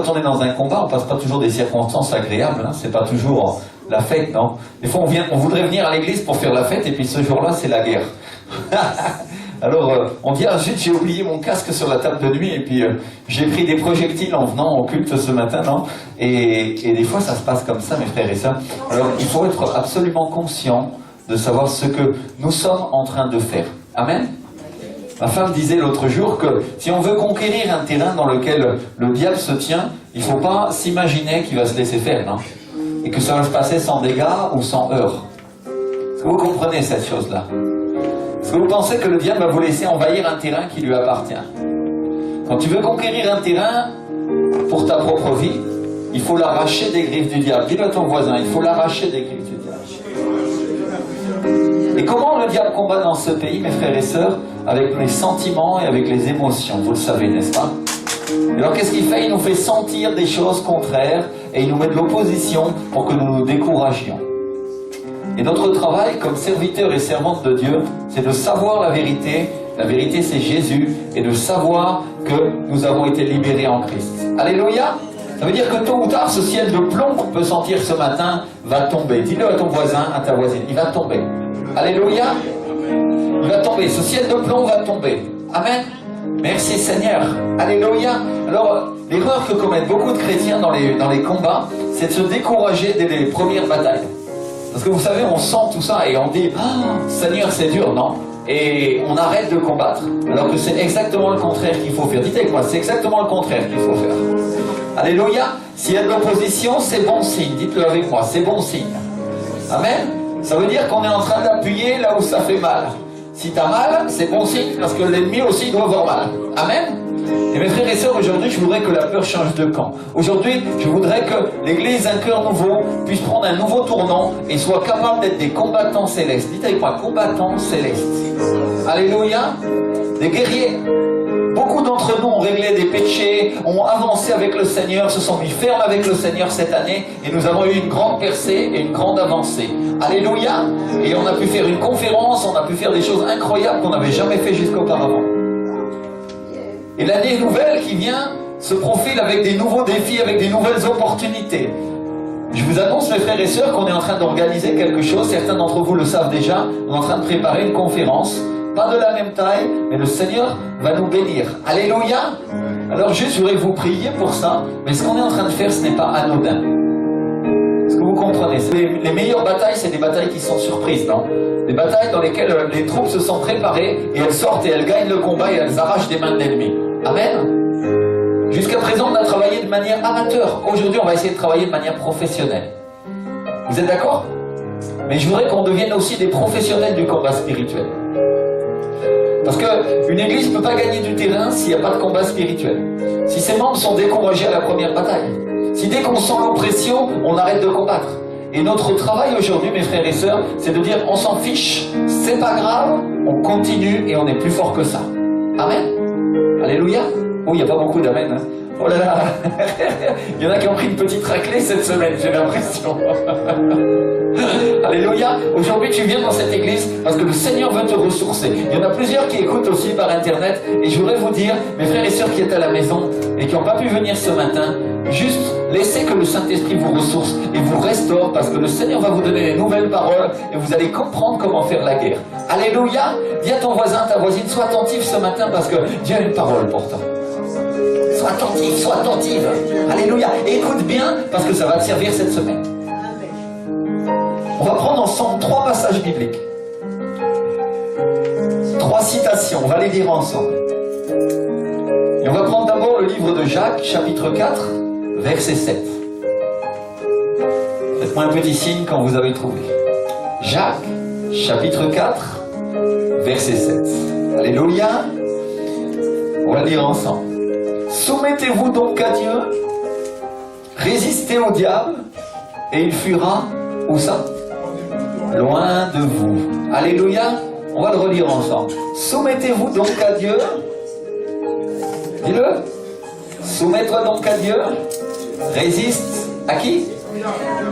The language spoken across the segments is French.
quand on est dans un combat, on passe pas toujours des circonstances agréables, hein, c'est pas toujours la fête, non. Des fois, on voudrait venir à l'église pour faire la fête, et puis ce jour-là, c'est la guerre. Alors, on dit, ah zut, j'ai oublié mon casque sur la table de nuit, et puis j'ai pris des projectiles en venant au culte ce matin, non, et des fois, ça se passe comme ça, mes frères et sœurs. Alors, il faut être absolument conscient de savoir ce que nous sommes en train de faire. Amen. Ma femme disait l'autre jour que si on veut conquérir un terrain dans lequel le diable se tient, il ne faut pas s'imaginer qu'il va se laisser faire, non? Et que ça va se passer sans dégâts ou sans heurts. Est-ce que vous comprenez cette chose-là? Est-ce que vous pensez que le diable va vous laisser envahir un terrain qui lui appartient? Quand tu veux conquérir un terrain pour ta propre vie, il faut l'arracher des griffes du diable. Dis-le à ton voisin, il faut l'arracher des griffes du diable. Et comment le diable combat dans ce pays, mes frères et sœurs? Avec les sentiments et avec les émotions, vous le savez, n'est-ce pas? Et alors qu'est-ce qu'il fait? Il nous fait sentir des choses contraires et il nous met de l'opposition pour que nous nous découragions. Et notre travail comme serviteurs et servantes de Dieu, c'est de savoir la vérité. La vérité, c'est Jésus, et de savoir que nous avons été libérés en Christ. Alléluia! Ça veut dire que tôt ou tard, ce ciel de plomb qu'on peut sentir ce matin va tomber. Dis-le à ton voisin, à ta voisine, il va tomber. Alléluia! Il va tomber, ce ciel de plomb va tomber. Amen. Merci Seigneur. Alléluia. Alors, l'erreur que commettent beaucoup de chrétiens dans les combats, c'est de se décourager dès les premières batailles. Parce que vous savez, on sent tout ça et on dit, ah, Seigneur, c'est dur, non? Et on arrête de combattre, alors que c'est exactement le contraire qu'il faut faire. Dites avec moi, c'est exactement le contraire qu'il faut faire. Alléluia. S'il y a de l'opposition, c'est bon signe. Dites-le avec moi, c'est bon signe. Amen. Ça veut dire qu'on est en train d'appuyer là où ça fait mal. Si tu as mal, c'est bon signe, parce que l'ennemi aussi doit avoir mal. Amen. Et mes frères et sœurs, aujourd'hui, je voudrais que la peur change de camp. Aujourd'hui, je voudrais que l'Église, un cœur nouveau, puisse prendre un nouveau tournant et soit capable d'être des combattants célestes. Dites avec moi, combattants célestes. Alléluia. Des guerriers. Beaucoup d'entre nous ont réglé des péchés, ont avancé avec le Seigneur, se sont mis fermes avec le Seigneur cette année, et nous avons eu une grande percée et une grande avancée. Alléluia. Et on a pu faire une conférence, on a pu faire des choses incroyables qu'on n'avait jamais fait jusqu'auparavant. Et l'année nouvelle qui vient se profile avec des nouveaux défis, avec des nouvelles opportunités. Je vous annonce, mes frères et sœurs, qu'on est en train d'organiser quelque chose. Certains d'entre vous le savent déjà. On est en train de préparer une conférence. Pas de la même taille, mais le Seigneur va nous bénir. Alléluia. Alors juste, je voudrais que vous prier pour ça. Mais ce qu'on est en train de faire, ce n'est pas anodin. Est-ce que vous comprenez? Les meilleures batailles, c'est des batailles qui sont surprises, non? Des batailles dans lesquelles les troupes se sont préparées et elles sortent et elles gagnent le combat et elles arrachent des mains de l'ennemi. Amen. Jusqu'à présent, on a travaillé de manière amateur. Aujourd'hui, on va essayer de travailler de manière professionnelle. Vous êtes d'accord? Mais je voudrais qu'on devienne aussi des professionnels du combat spirituel. Parce qu'une église ne peut pas gagner du terrain s'il n'y a pas de combat spirituel. Si ses membres sont découragés à la première bataille. Si dès qu'on sent l'oppression, on arrête de combattre. Et notre travail aujourd'hui, mes frères et sœurs, c'est de dire on s'en fiche, c'est pas grave, on continue et on est plus fort que ça. Amen. Alléluia. Oh, il n'y a pas beaucoup d'amen. Hein. Oh là là. Il y en a qui ont pris une petite raclée cette semaine, j'ai l'impression. Alléluia. Aujourd'hui, tu viens dans cette église parce que le Seigneur veut te ressourcer. Il y en a plusieurs qui écoutent aussi par Internet. Et je voudrais vous dire, mes frères et sœurs qui êtes à la maison et qui n'ont pas pu venir ce matin, juste laissez que le Saint-Esprit vous ressource et vous restaure parce que le Seigneur va vous donner des nouvelles paroles et vous allez comprendre comment faire la guerre. Alléluia. Dis à ton voisin, ta voisine, sois attentif ce matin parce que Dieu a une parole pour toi. Sois attentif, sois attentive. Alléluia. Et écoute bien parce que ça va te servir cette semaine. On va prendre ensemble 3 passages bibliques. 3 citations, on va les lire ensemble. Et on va prendre d'abord le livre de Jacques, chapitre 4, verset 7. Faites-moi un petit signe quand vous avez trouvé. Jacques, chapitre 4, verset 7. Alléluia. On va lire ensemble. Soumettez-vous donc à Dieu, résistez au diable, et il fuira, où ça? Loin de vous. Alléluia. On va le relire ensemble. Soumettez-vous donc à Dieu. Dis-le. Soumets-toi donc à Dieu. Résiste à qui?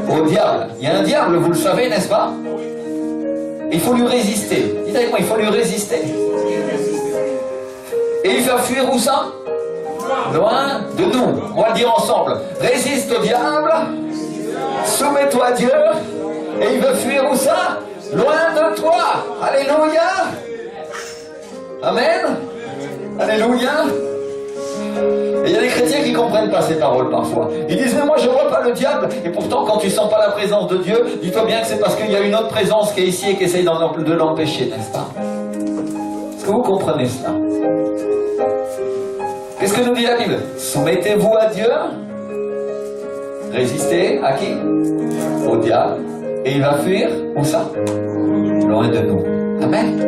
Au diable. Il y a un diable, vous le savez, n'est-ce pas? Il faut lui résister. Dites avec moi, il faut lui résister. Et il va fuir où ça? loin de nous. On va le dire ensemble. Résiste au diable, soumets-toi à Dieu, et il veut fuir où ça? Loin de toi. Alléluia. Amen. Alléluia. Et il y a des chrétiens qui ne comprennent pas ces paroles parfois. Ils disent, mais moi je ne vois pas le diable. Et pourtant, quand tu ne sens pas la présence de Dieu, dis-toi bien que c'est parce qu'il y a une autre présence qui est ici et qui essaye de l'empêcher, n'est-ce pas? Est-ce que vous comprenez cela? Qu'est-ce que nous dit la Bible? Soumettez-vous à Dieu. Résistez à qui? Au diable. Et il va fuir, où ça? Loin de nous. Amen.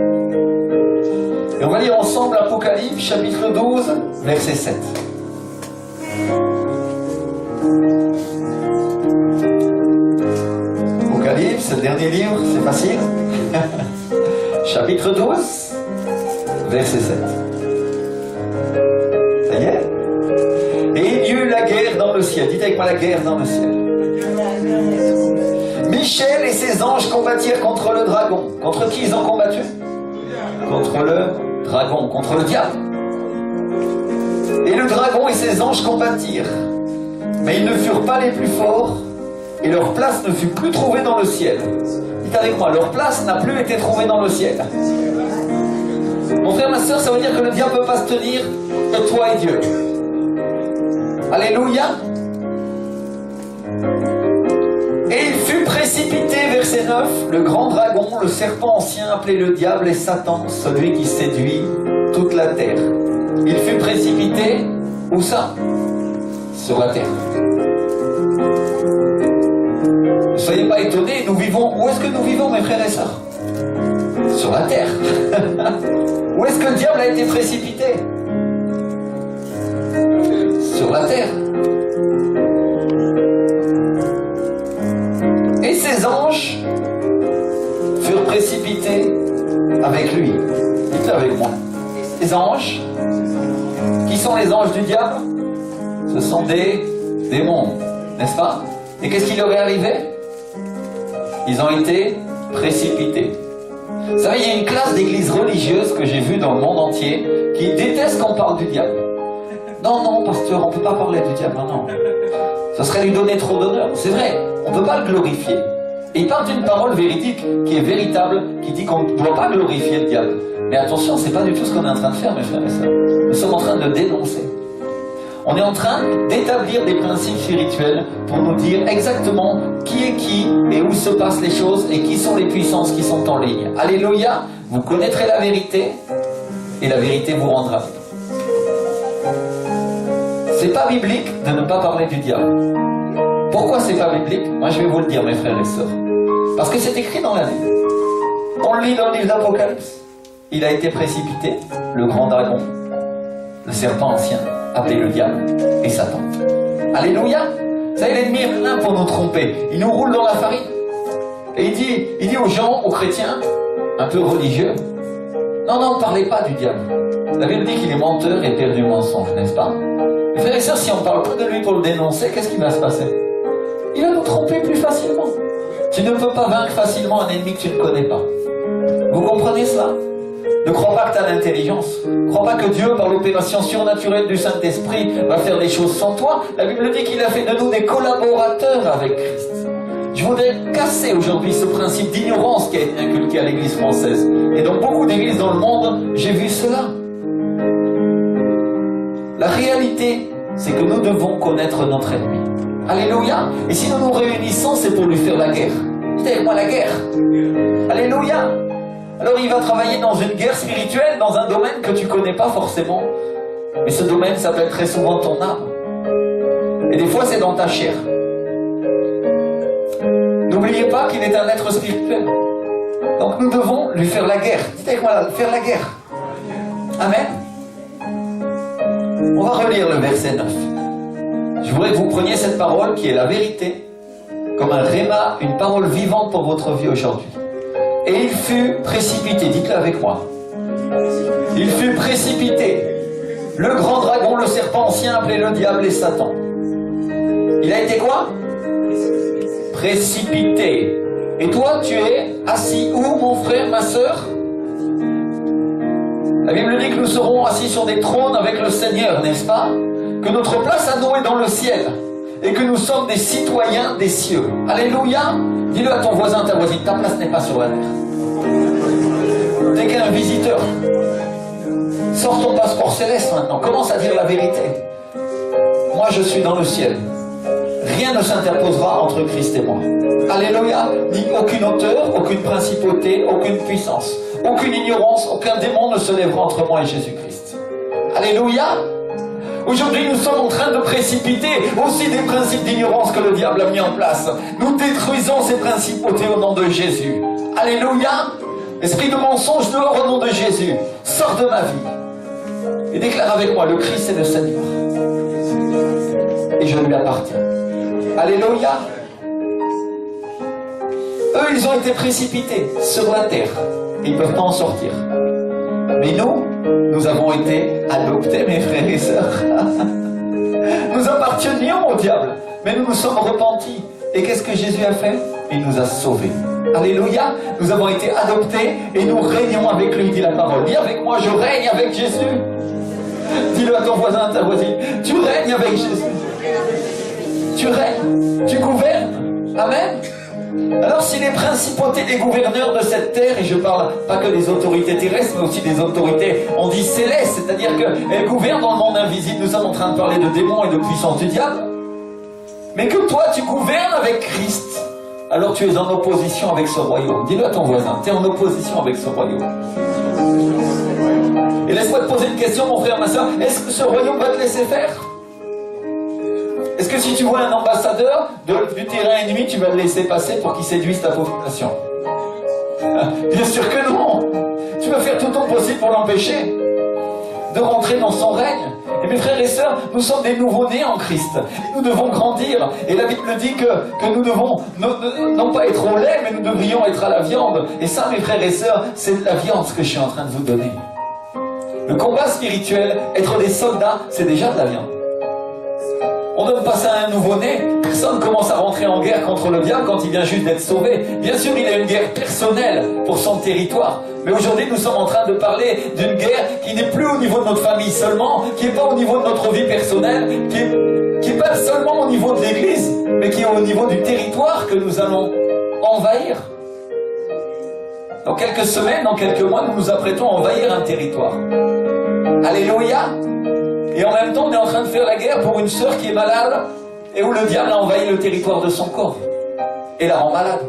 Et on va lire ensemble Apocalypse, chapitre 12, verset 7. Apocalypse, c'est le dernier livre, c'est facile. Chapitre 12, verset 7. Ça y est? Et il y eut la guerre dans le ciel. Dites avec moi, la guerre dans le ciel. Michel et ses anges combattirent contre le dragon. Contre qui ils ont combattu? Contre le dragon, contre le diable. Et le dragon et ses anges combattirent. Mais ils ne furent pas les plus forts, et leur place ne fut plus trouvée dans le ciel. Dites avec moi, leur place n'a plus été trouvée dans le ciel. Mon frère, ma soeur, ça veut dire que le diable ne peut pas se tenir de toi et Dieu. Alléluia. Et il fut précipité, verset 9, le grand dragon, le serpent ancien appelé le diable et Satan, celui qui séduit toute la terre. Il fut précipité, où ça? Sur la terre. Ne soyez pas étonnés, nous vivons... Où est-ce que nous vivons, mes frères et sœurs? Sur la terre. Où est-ce que le diable a été précipité? Sur la terre. Et ses anges furent précipités avec lui. Dites-le avec moi. Les anges, qui sont les anges du diable? Ce sont des démons, n'est-ce pas? Et qu'est-ce qui leur est arrivé? Ils ont été précipités. Vous savez, il y a une classe d'églises religieuses que j'ai vue dans le monde entier qui déteste qu'on parle du diable. Non, non, pasteur, on ne peut pas parler du diable, non. Ça serait lui donner trop d'honneur. C'est vrai, on ne peut pas le glorifier. Et il parle d'une parole véridique, qui est véritable, qui dit qu'on ne doit pas glorifier le diable. Mais attention, c'est pas du tout ce qu'on est en train de faire, mes frères et sœurs. Nous sommes en train de le dénoncer. On est en train d'établir des principes spirituels pour nous dire exactement qui est qui et où se passent les choses et qui sont les puissances qui sont en ligne. Alléluia, vous connaîtrez la vérité et la vérité vous rendra libre. C'est pas biblique de ne pas parler du diable. Pourquoi c'est pas biblique? Moi je vais vous le dire, mes frères et sœurs. Parce que c'est écrit dans la Bible. On le lit dans le livre d'Apocalypse. Il a été précipité, le grand dragon, le serpent ancien, appelé le diable et Satan. Alléluia. Ça, l'ennemi est plein pour nous tromper. Il nous roule dans la farine. Et il dit aux gens, aux chrétiens, un peu religieux, non, non, ne parlez pas du diable. La Bible dit qu'il est menteur et père du mensonge, n'est-ce pas? Mes frères et sœurs, si on ne parle pas de lui pour le dénoncer, qu'est-ce qui va se passer? Il va nous tromper plus facilement. Tu ne peux pas vaincre facilement un ennemi que tu ne connais pas. Vous comprenez cela? Ne crois pas que tu as l'intelligence. Ne crois pas que Dieu, par l'opération surnaturelle du Saint-Esprit, va faire des choses sans toi. La Bible dit qu'il a fait de nous des collaborateurs avec Christ. Je voudrais casser aujourd'hui ce principe d'ignorance qui a été inculqué à l'Église française. Et dans beaucoup d'églises dans le monde, j'ai vu cela. La réalité, c'est que nous devons connaître notre ennemi. Alléluia. Et si nous nous réunissons, c'est pour lui faire la guerre. Dites avec moi la guerre. Alléluia. Alors il va travailler dans une guerre spirituelle, dans un domaine que tu ne connais pas forcément. Mais ce domaine s'appelle très souvent ton âme. Et des fois c'est dans ta chair. N'oubliez pas qu'il est un être spirituel. Donc nous devons lui faire la guerre. Dites avec moi, faire la guerre. Amen. On va relire le verset 9. Je voudrais que vous preniez cette parole qui est la vérité, comme un rhéma, une parole vivante pour votre vie aujourd'hui. Et il fut précipité, dites-le avec moi. Il fut précipité, le grand dragon, le serpent ancien appelé le diable et Satan. Il a été quoi? Précipité. Et toi, tu es assis où, mon frère, ma sœur? La Bible dit que nous serons assis sur des trônes avec le Seigneur, n'est-ce pas? que notre place à nous est dans le ciel et que nous sommes des citoyens des cieux. Alléluia. Dis-le à ton voisin, ta voisine, ta place n'est pas sur la terre. T'es qu'un visiteur. Sors ton passeport céleste maintenant, commence à dire la vérité. Moi je suis dans le ciel. Rien ne s'interposera entre Christ et moi. Alléluia. Ni aucune hauteur, aucune principauté, aucune puissance, aucune ignorance, aucun démon ne se lèvera entre moi et Jésus-Christ. Alléluia. Aujourd'hui, nous sommes en train de précipiter aussi des principes d'ignorance que le diable a mis en place. Nous détruisons ces principautés au nom de Jésus. Alléluia. Esprit de mensonge, dehors au nom de Jésus. Sors de ma vie. Et déclare avec moi, le Christ est le Seigneur. Et je lui appartiens. Alléluia. Eux, ils ont été précipités sur la terre. Ils ne peuvent pas en sortir. Mais nous avons été adoptés, mes frères et sœurs. Nous appartenions au diable, mais nous nous sommes repentis. Et qu'est-ce que Jésus a fait? Il nous a sauvés. Alléluia. Nous avons été adoptés et nous régnons avec lui, dit la parole. Dis avec moi, je règne avec Jésus. Dis-le à ton voisin, à ta voisine. Tu règnes avec Jésus. Tu règnes. Tu gouvernes. Amen. Alors si les principautés des gouverneurs de cette terre, et je parle pas que des autorités terrestres, mais aussi des autorités, on dit célestes, c'est-à-dire qu'elles gouvernent dans le monde invisible, nous sommes en train de parler de démons et de puissance du diable, mais que toi tu gouvernes avec Christ, alors tu es en opposition avec ce royaume. Dis-le à ton voisin, tu es en opposition avec ce royaume. Et laisse-moi te poser une question, mon frère, ma soeur, est-ce que ce royaume va te laisser faire? Est-ce que si tu vois un ambassadeur du terrain ennemi, tu vas le laisser passer pour qu'il séduise ta population? Bien sûr que non. Tu vas faire tout ton possible pour l'empêcher de rentrer dans son règne. Et mes frères et sœurs, nous sommes des nouveaux-nés en Christ. Nous devons grandir. Et la Bible dit que nous devons non pas être au lait, mais nous devrions être à la viande. Et ça, mes frères et sœurs, c'est de la viande ce que je suis en train de vous donner. Le combat spirituel, être des soldats, c'est déjà de la viande. On donne pas ça à un nouveau-né. Personne commence à rentrer en guerre contre le diable quand il vient juste d'être sauvé. Bien sûr, il a une guerre personnelle pour son territoire. Mais aujourd'hui, nous sommes en train de parler d'une guerre qui n'est plus au niveau de notre famille seulement, qui n'est pas au niveau de notre vie personnelle, qui n'est pas seulement au niveau de l'Église, mais qui est au niveau du territoire que nous allons envahir. Dans quelques semaines, dans quelques mois, nous nous apprêtons à envahir un territoire. Alléluia. Et en même temps, on est en train de faire la guerre pour une sœur qui est malade et où le diable a envahi le territoire de son corps et la rend malade.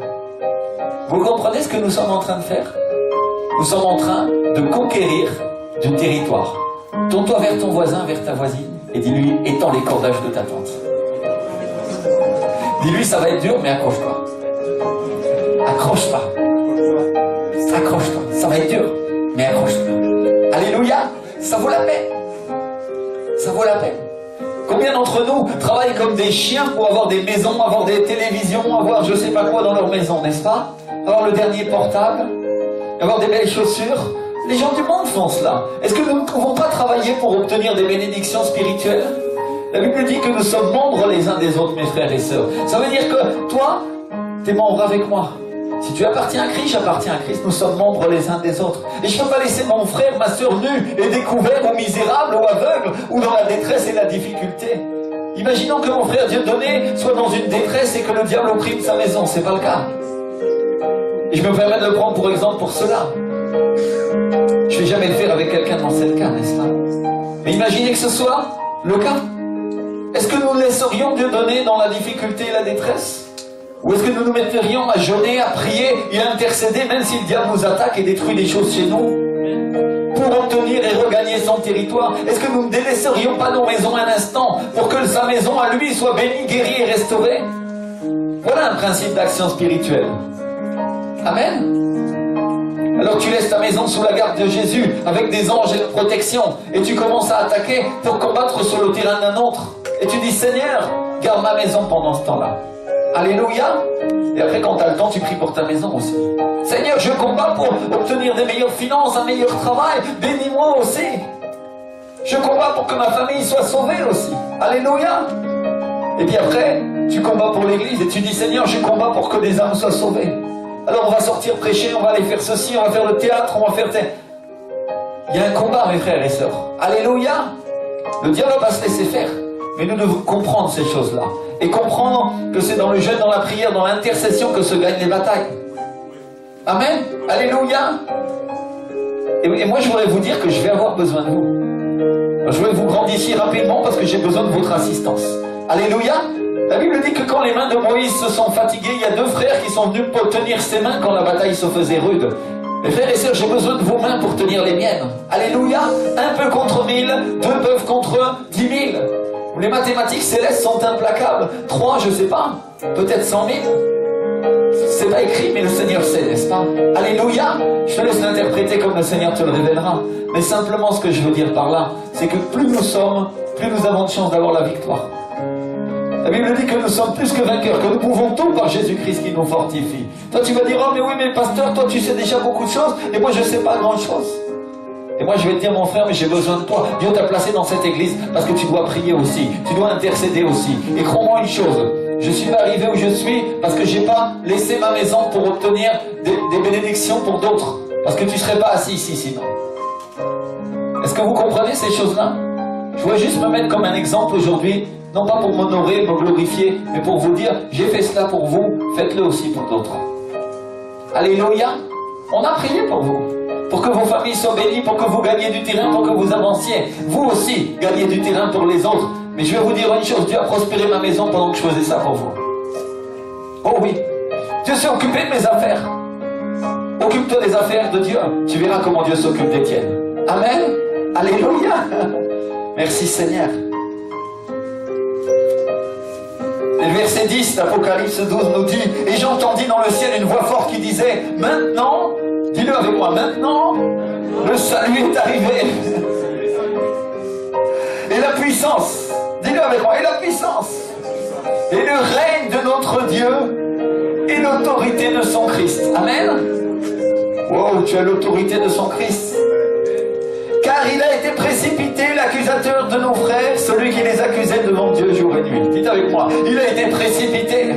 Vous comprenez ce que nous sommes en train de faire? Nous sommes en train de conquérir du territoire. Tourne-toi vers ton voisin, vers ta voisine et dis-lui, étends les cordages de ta tente. Dis-lui, ça va être dur, mais accroche-toi. Accroche-toi. Accroche-toi. Ça va être dur, mais accroche-toi. Alléluia. Ça vaut la peine. Ça vaut la peine. Combien d'entre nous travaillent comme des chiens pour avoir des maisons, avoir des télévisions, avoir je sais pas quoi dans leur maison, n'est-ce pas? Avoir le dernier portable, avoir des belles chaussures. Les gens du monde font cela. Est-ce que nous ne pouvons pas travailler pour obtenir des bénédictions spirituelles? La Bible dit que nous sommes membres les uns des autres, mes frères et sœurs. Ça veut dire que toi, tu es membre avec moi. Si tu appartiens à Christ, j'appartiens à Christ. Nous sommes membres les uns des autres. Et je ne peux pas laisser mon frère, ma soeur nue et découvert ou misérable ou aveugle ou dans la détresse et la difficulté. Imaginons que mon frère Dieudonné soit dans une détresse et que le diable opprime sa maison. C'est pas le cas. Et je me permets de le prendre pour exemple pour cela. Je ne vais jamais le faire avec quelqu'un dans ce cas, n'est-ce pas? Mais imaginez que ce soit le cas. Est-ce que nous laisserions Dieudonné dans la difficulté et la détresse? Ou est-ce que nous nous metterions à jeûner, à prier et à intercéder, même si le diable nous attaque et détruit les choses chez nous, pour obtenir et regagner son territoire? Est-ce que nous ne délaisserions pas nos maisons un instant pour que sa maison à lui soit bénie, guérie et restaurée? Voilà un principe d'action spirituelle. Amen. Alors tu laisses ta maison sous la garde de Jésus, avec des anges et de protection, et tu commences à attaquer pour combattre sur le terrain d'un autre. Et tu dis, Seigneur, garde ma maison pendant ce temps-là. Alléluia. Et après, quand tu as le temps, tu pries pour ta maison aussi. Seigneur, je combats pour obtenir des meilleures finances, un meilleur travail. Bénis-moi aussi. Je combats pour que ma famille soit sauvée aussi. Alléluia. Et puis après, tu combats pour l'église et tu dis, Seigneur, je combats pour que des âmes soient sauvées. Alors on va sortir prêcher, on va aller faire ceci, on va faire le théâtre, on va faire... Il y a un combat, mes frères et sœurs. Alléluia. Le diable va se laisser faire. Mais nous devons comprendre ces choses-là. Et comprendre que c'est dans le jeûne, dans la prière, dans l'intercession que se gagnent les batailles. Amen. Alléluia. Et moi, je voudrais vous dire que je vais avoir besoin de vous. Je voudrais que vous grandissiez rapidement parce que j'ai besoin de votre assistance. Alléluia. La Bible dit que quand les mains de Moïse se sont fatiguées, il y a 2 frères qui sont venus pour tenir ses mains quand la bataille se faisait rude. Mes frères et sœurs, j'ai besoin de vos mains pour tenir les miennes. Alléluia. 1 peut contre 1000, 2 peuvent contre 10 000. Les mathématiques célestes sont implacables. 3, je ne sais pas, peut-être 100 000. C'est pas écrit, mais le Seigneur sait, n'est-ce pas? Alléluia. Je te laisse l'interpréter comme le Seigneur te le révélera. Mais simplement, ce que je veux dire par là, c'est que plus nous sommes, plus nous avons de chance d'avoir la victoire. La Bible dit que nous sommes plus que vainqueurs, que nous pouvons tout par Jésus-Christ qui nous fortifie. Toi, tu vas dire, oh mais oui, mais pasteur, toi, tu sais déjà beaucoup de choses, et moi, je ne sais pas grand-chose. Et moi, je vais te dire, mon frère, mais j'ai besoin de toi. Dieu t'a placé dans cette église parce que tu dois prier aussi, tu dois intercéder aussi. Et crois-moi une chose, je ne suis pas arrivé où je suis parce que je n'ai pas laissé ma maison pour obtenir des bénédictions pour d'autres. Parce que tu ne serais pas assis ici sinon. Est-ce que vous comprenez ces choses-là? Je voudrais juste me mettre comme un exemple aujourd'hui, non pas pour m'honorer, me glorifier, mais pour vous dire, j'ai fait cela pour vous, faites-le aussi pour d'autres. Alléluia. On a prié pour vous, pour que vos familles soient bénies, pour que vous gagniez du terrain, pour que vous avanciez. Vous aussi, gagnez du terrain pour les autres. Mais je vais vous dire une chose, Dieu a prospéré ma maison pendant que je faisais ça pour vous. Oh oui, Dieu s'est occupé de mes affaires. Occupe-toi des affaires de Dieu, tu verras comment Dieu s'occupe des tiennes. Amen. Alléluia. Merci Seigneur. Et le verset 10 d'Apocalypse 12 nous dit, et j'entendis dans le ciel une voix forte qui disait, maintenant, dis-le avec moi, maintenant, le salut est arrivé. Et la puissance, dis-le avec moi, et la puissance, et le règne de notre Dieu, et l'autorité de son Christ. Amen. Wow, tu as l'autorité de son Christ. Car il a été précipité, l'accusateur de nos frères, celui qui les accusait devant Dieu jour et nuit. Dites avec moi, il a été précipité.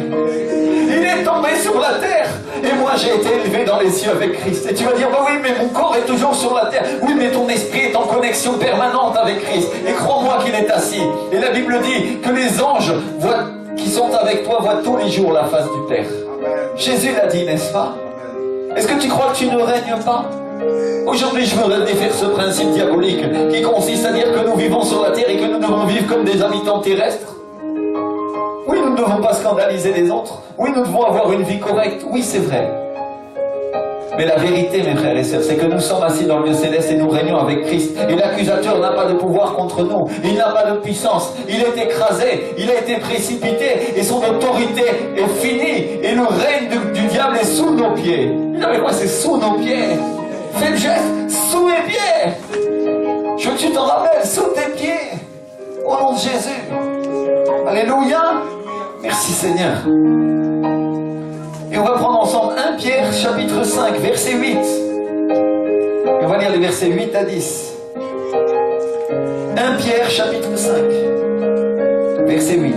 Il est tombé sur la terre. Et moi j'ai été élevé dans les cieux avec Christ. Et tu vas dire, bah oui, mais mon corps est toujours sur la terre. Oui, mais ton esprit est en connexion permanente avec Christ. Et crois-moi qu'il est assis. Et la Bible dit que les anges qui sont avec toi voient tous les jours la face du Père. Jésus l'a dit, n'est-ce pas? Est-ce que tu crois que tu ne règnes pas? Aujourd'hui, je voudrais défaire ce principe diabolique qui consiste à dire que nous vivons sur la terre et que nous devons vivre comme des habitants terrestres. Oui, nous ne devons pas scandaliser les autres. Oui, nous devons avoir une vie correcte. Oui, c'est vrai. Mais la vérité, mes frères et sœurs, c'est que nous sommes assis dans le lieu céleste et nous régnons avec Christ. Et l'accusateur n'a pas de pouvoir contre nous. Il n'a pas de puissance. Il est écrasé. Il a été précipité. Et son autorité est finie. Et le règne du diable est sous nos pieds. Vous savez quoi? C'est sous nos pieds. Fais le geste, sous mes pieds. Je veux que tu t'en rappelles, sous tes pieds. Au nom de Jésus. Alléluia. Merci Seigneur. Et on va prendre ensemble 1 Pierre chapitre 5, verset 8. Et on va lire les versets 8 à 10. 1 Pierre chapitre 5, verset 8.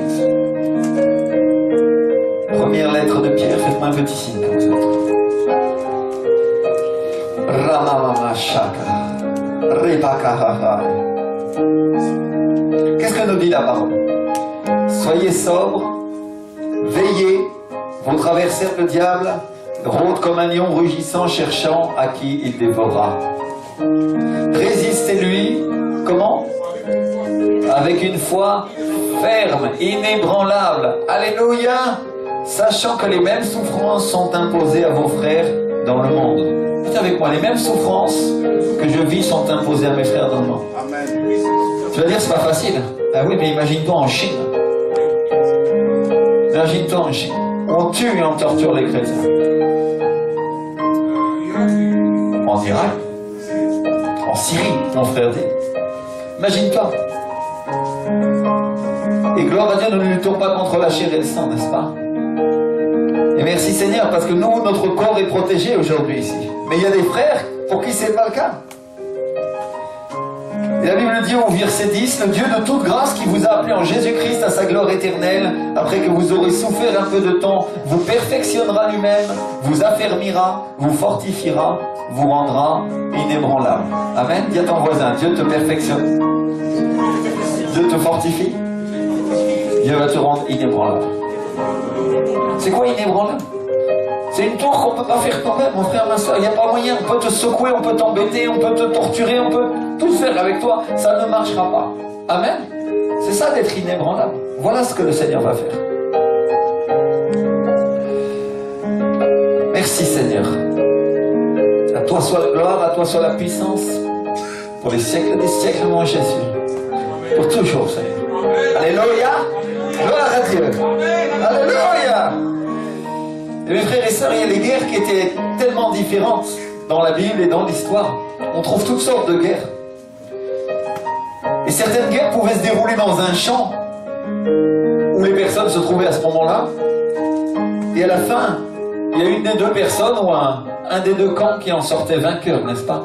Première lettre de Pierre, faites-moi un petit signe comme ça. Qu'est-ce que nous dit la parole? Soyez sobres, veillez, votre adversaire le diable rôde comme un lion rugissant, cherchant à qui il dévorera. Résistez-lui, comment? Avec une foi ferme, inébranlable, alléluia, sachant que les mêmes souffrances sont imposées à vos frères dans le monde. Dites avec moi, les mêmes souffrances que je vis sont imposées à mes frères dans le monde. Tu vas dire, c'est pas facile. Ah oui, mais imagine-toi en Chine. Imagine-toi en Chine. On tue et on torture les chrétiens. En Irak. En Syrie, mon frère dit. Imagine-toi. Et gloire à Dieu, nous ne luttons pas contre la chair et le sang, n'est-ce pas? Et merci Seigneur, parce que nous, notre corps est protégé aujourd'hui ici. Mais il y a des frères pour qui c'est pas le cas. Et la Bible dit au verset 10, le Dieu de toute grâce qui vous a appelé en Jésus-Christ à sa gloire éternelle, après que vous aurez souffert un peu de temps, vous perfectionnera lui-même, vous affermira, vous fortifiera, vous rendra inébranlable. Amen. Dis à ton voisin, Dieu te perfectionne. Dieu te fortifie. Dieu va te rendre inébranlable. C'est quoi inébranlable? C'est une tour qu'on ne peut pas faire toi-même, mon frère, ma soeur. Il n'y a pas moyen. On peut te secouer, on peut t'embêter, on peut te torturer, on peut tout faire avec toi. Ça ne marchera pas. Amen. C'est ça d'être inébranlable. Voilà ce que le Seigneur va faire. Merci Seigneur. À toi soit la gloire, à toi soit la puissance. Pour les siècles des siècles, mon Jésus. Pour toujours, Seigneur. Alléluia. Gloire à Dieu. Alléluia. Et mes frères et sœurs, il y a des guerres qui étaient tellement différentes dans la Bible et dans l'histoire. On trouve toutes sortes de guerres. Et certaines guerres pouvaient se dérouler dans un champ où les personnes se trouvaient à ce moment-là. Et à la fin, il y a une des deux personnes ou un des deux camps qui en sortait vainqueur, n'est-ce pas?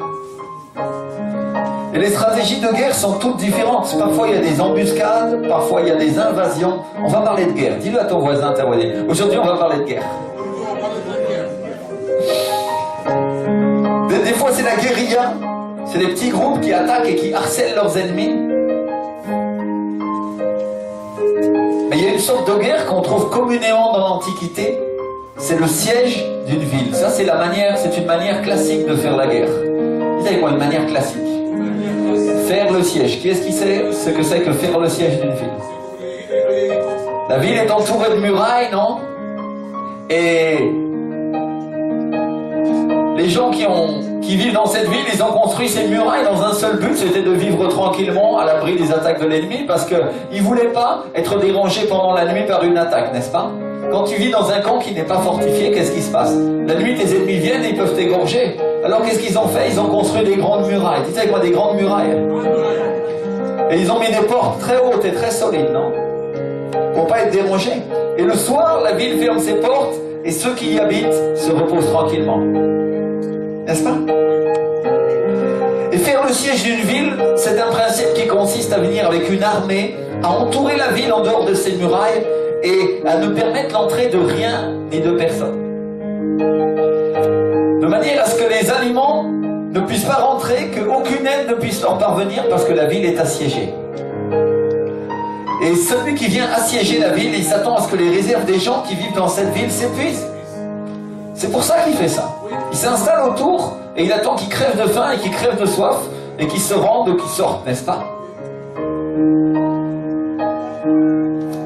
Et les stratégies de guerre sont toutes différentes. Parfois il y a des embuscades, parfois il y a des invasions. On va parler de guerre. Dis-le à ton voisin, à ta voisine. Aujourd'hui on va parler de guerre. Des fois c'est la guérilla. C'est des petits groupes qui attaquent et qui harcèlent leurs ennemis. Mais il y a une sorte de guerre qu'on trouve communément dans l'Antiquité. C'est le siège d'une ville. Ça c'est une manière classique de faire la guerre. Vous savez quoi, une manière classique? Faire le siège. Qui est-ce qui sait ce que c'est que faire le siège d'une ville? La ville est entourée de murailles, non? Et les gens qui vivent dans cette ville, ils ont construit ces murailles dans un seul but, c'était de vivre tranquillement à l'abri des attaques de l'ennemi, parce qu'ils ne voulaient pas être dérangés pendant la nuit par une attaque, n'est-ce pas? Quand tu vis dans un camp qui n'est pas fortifié, qu'est-ce qui se passe? La nuit, tes ennemis viennent et ils peuvent t'égorger. Alors qu'est-ce qu'ils ont fait? Ils ont construit des grandes murailles. Tu sais quoi, des grandes murailles? Et ils ont mis des portes très hautes et très solides, non? Pour pas être dérangés. Et le soir, la ville ferme ses portes et ceux qui y habitent se reposent tranquillement. N'est-ce pas? Et faire le siège d'une ville, c'est un principe qui consiste à venir avec une armée, à entourer la ville en dehors de ses murailles et à ne permettre l'entrée de rien ni de personne. De manière à ce que les aliments ne puissent pas rentrer, qu'aucune aide ne puisse leur parvenir parce que la ville est assiégée. Et celui qui vient assiéger la ville, il s'attend à ce que les réserves des gens qui vivent dans cette ville s'épuisent. C'est pour ça qu'il fait ça. Il s'installe autour et il attend qu'ils crèvent de faim et qu'ils crèvent de soif et qu'ils se rendent ou qu'ils sortent, n'est-ce pas?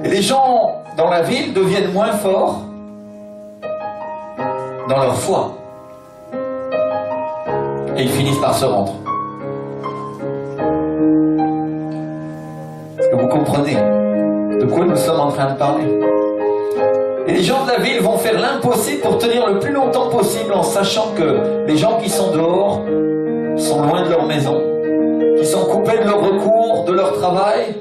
Et les gens dans la ville deviennent moins forts dans leur foi. Et ils finissent par se rendre. Est-ce que vous comprenez de quoi nous sommes en train de parler? Et les gens de la ville vont faire l'impossible pour tenir le plus longtemps possible en sachant que les gens qui sont dehors sont loin de leur maison, qui sont coupés de leur recours, de leur travail,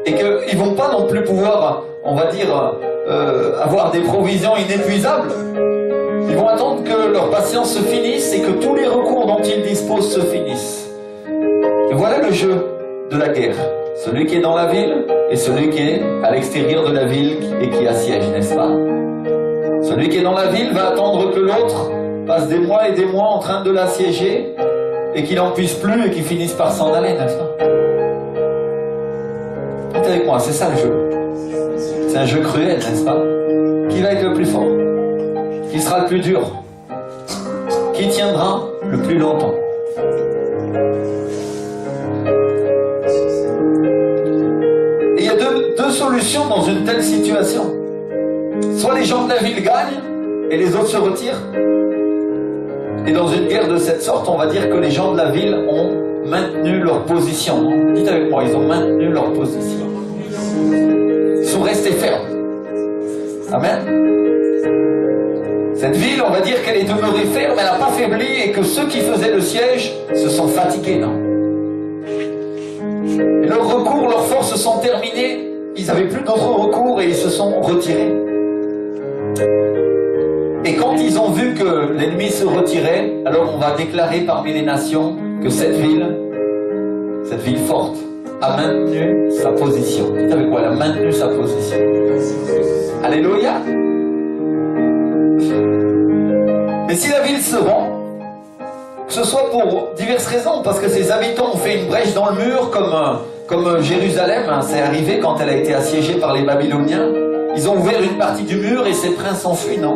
et qu'ils ne vont pas non plus pouvoir, on va dire, avoir des provisions inépuisables. Ils vont attendre que leur patience se finisse et que tous les recours dont ils disposent se finissent. Et voilà le jeu de la guerre. Celui qui est dans la ville et celui qui est à l'extérieur de la ville et qui assiège, n'est-ce pas? Celui qui est dans la ville va attendre que l'autre passe des mois et des mois en train de l'assiéger et qu'il n'en puisse plus et qu'il finisse par s'en aller, n'est-ce pas? Restez avec moi, c'est ça le jeu. C'est un jeu cruel, n'est-ce pas? Qui va être le plus fort? Qui sera le plus dur? Qui tiendra le plus longtemps? Et il y a deux solutions dans une telle situation. Soit les gens de la ville gagnent et les autres se retirent. Et dans une guerre de cette sorte, on va dire que les gens de la ville ont maintenu leur position. Dites avec moi, ils ont maintenu leur position. Ils sont restés fermes. Amen. Cette ville, on va dire qu'elle est demeurée ferme, elle n'a pas faibli et que ceux qui faisaient le siège se sont fatigués, non? Et leurs recours, leurs forces sont terminées, ils n'avaient plus d'autres recours et ils se sont retirés. Et quand ils ont vu que l'ennemi se retirait, alors on va déclarer parmi les nations que cette ville forte, a maintenu sa position. Vous savez quoi? Elle a maintenu sa position. Alléluia. Mais si la ville se rend, que ce soit pour diverses raisons, parce que ses habitants ont fait une brèche dans le mur, comme Comme Jérusalem, hein, c'est arrivé quand elle a été assiégée par les Babyloniens. Ils ont ouvert une partie du mur et ses princes s'enfuient, non?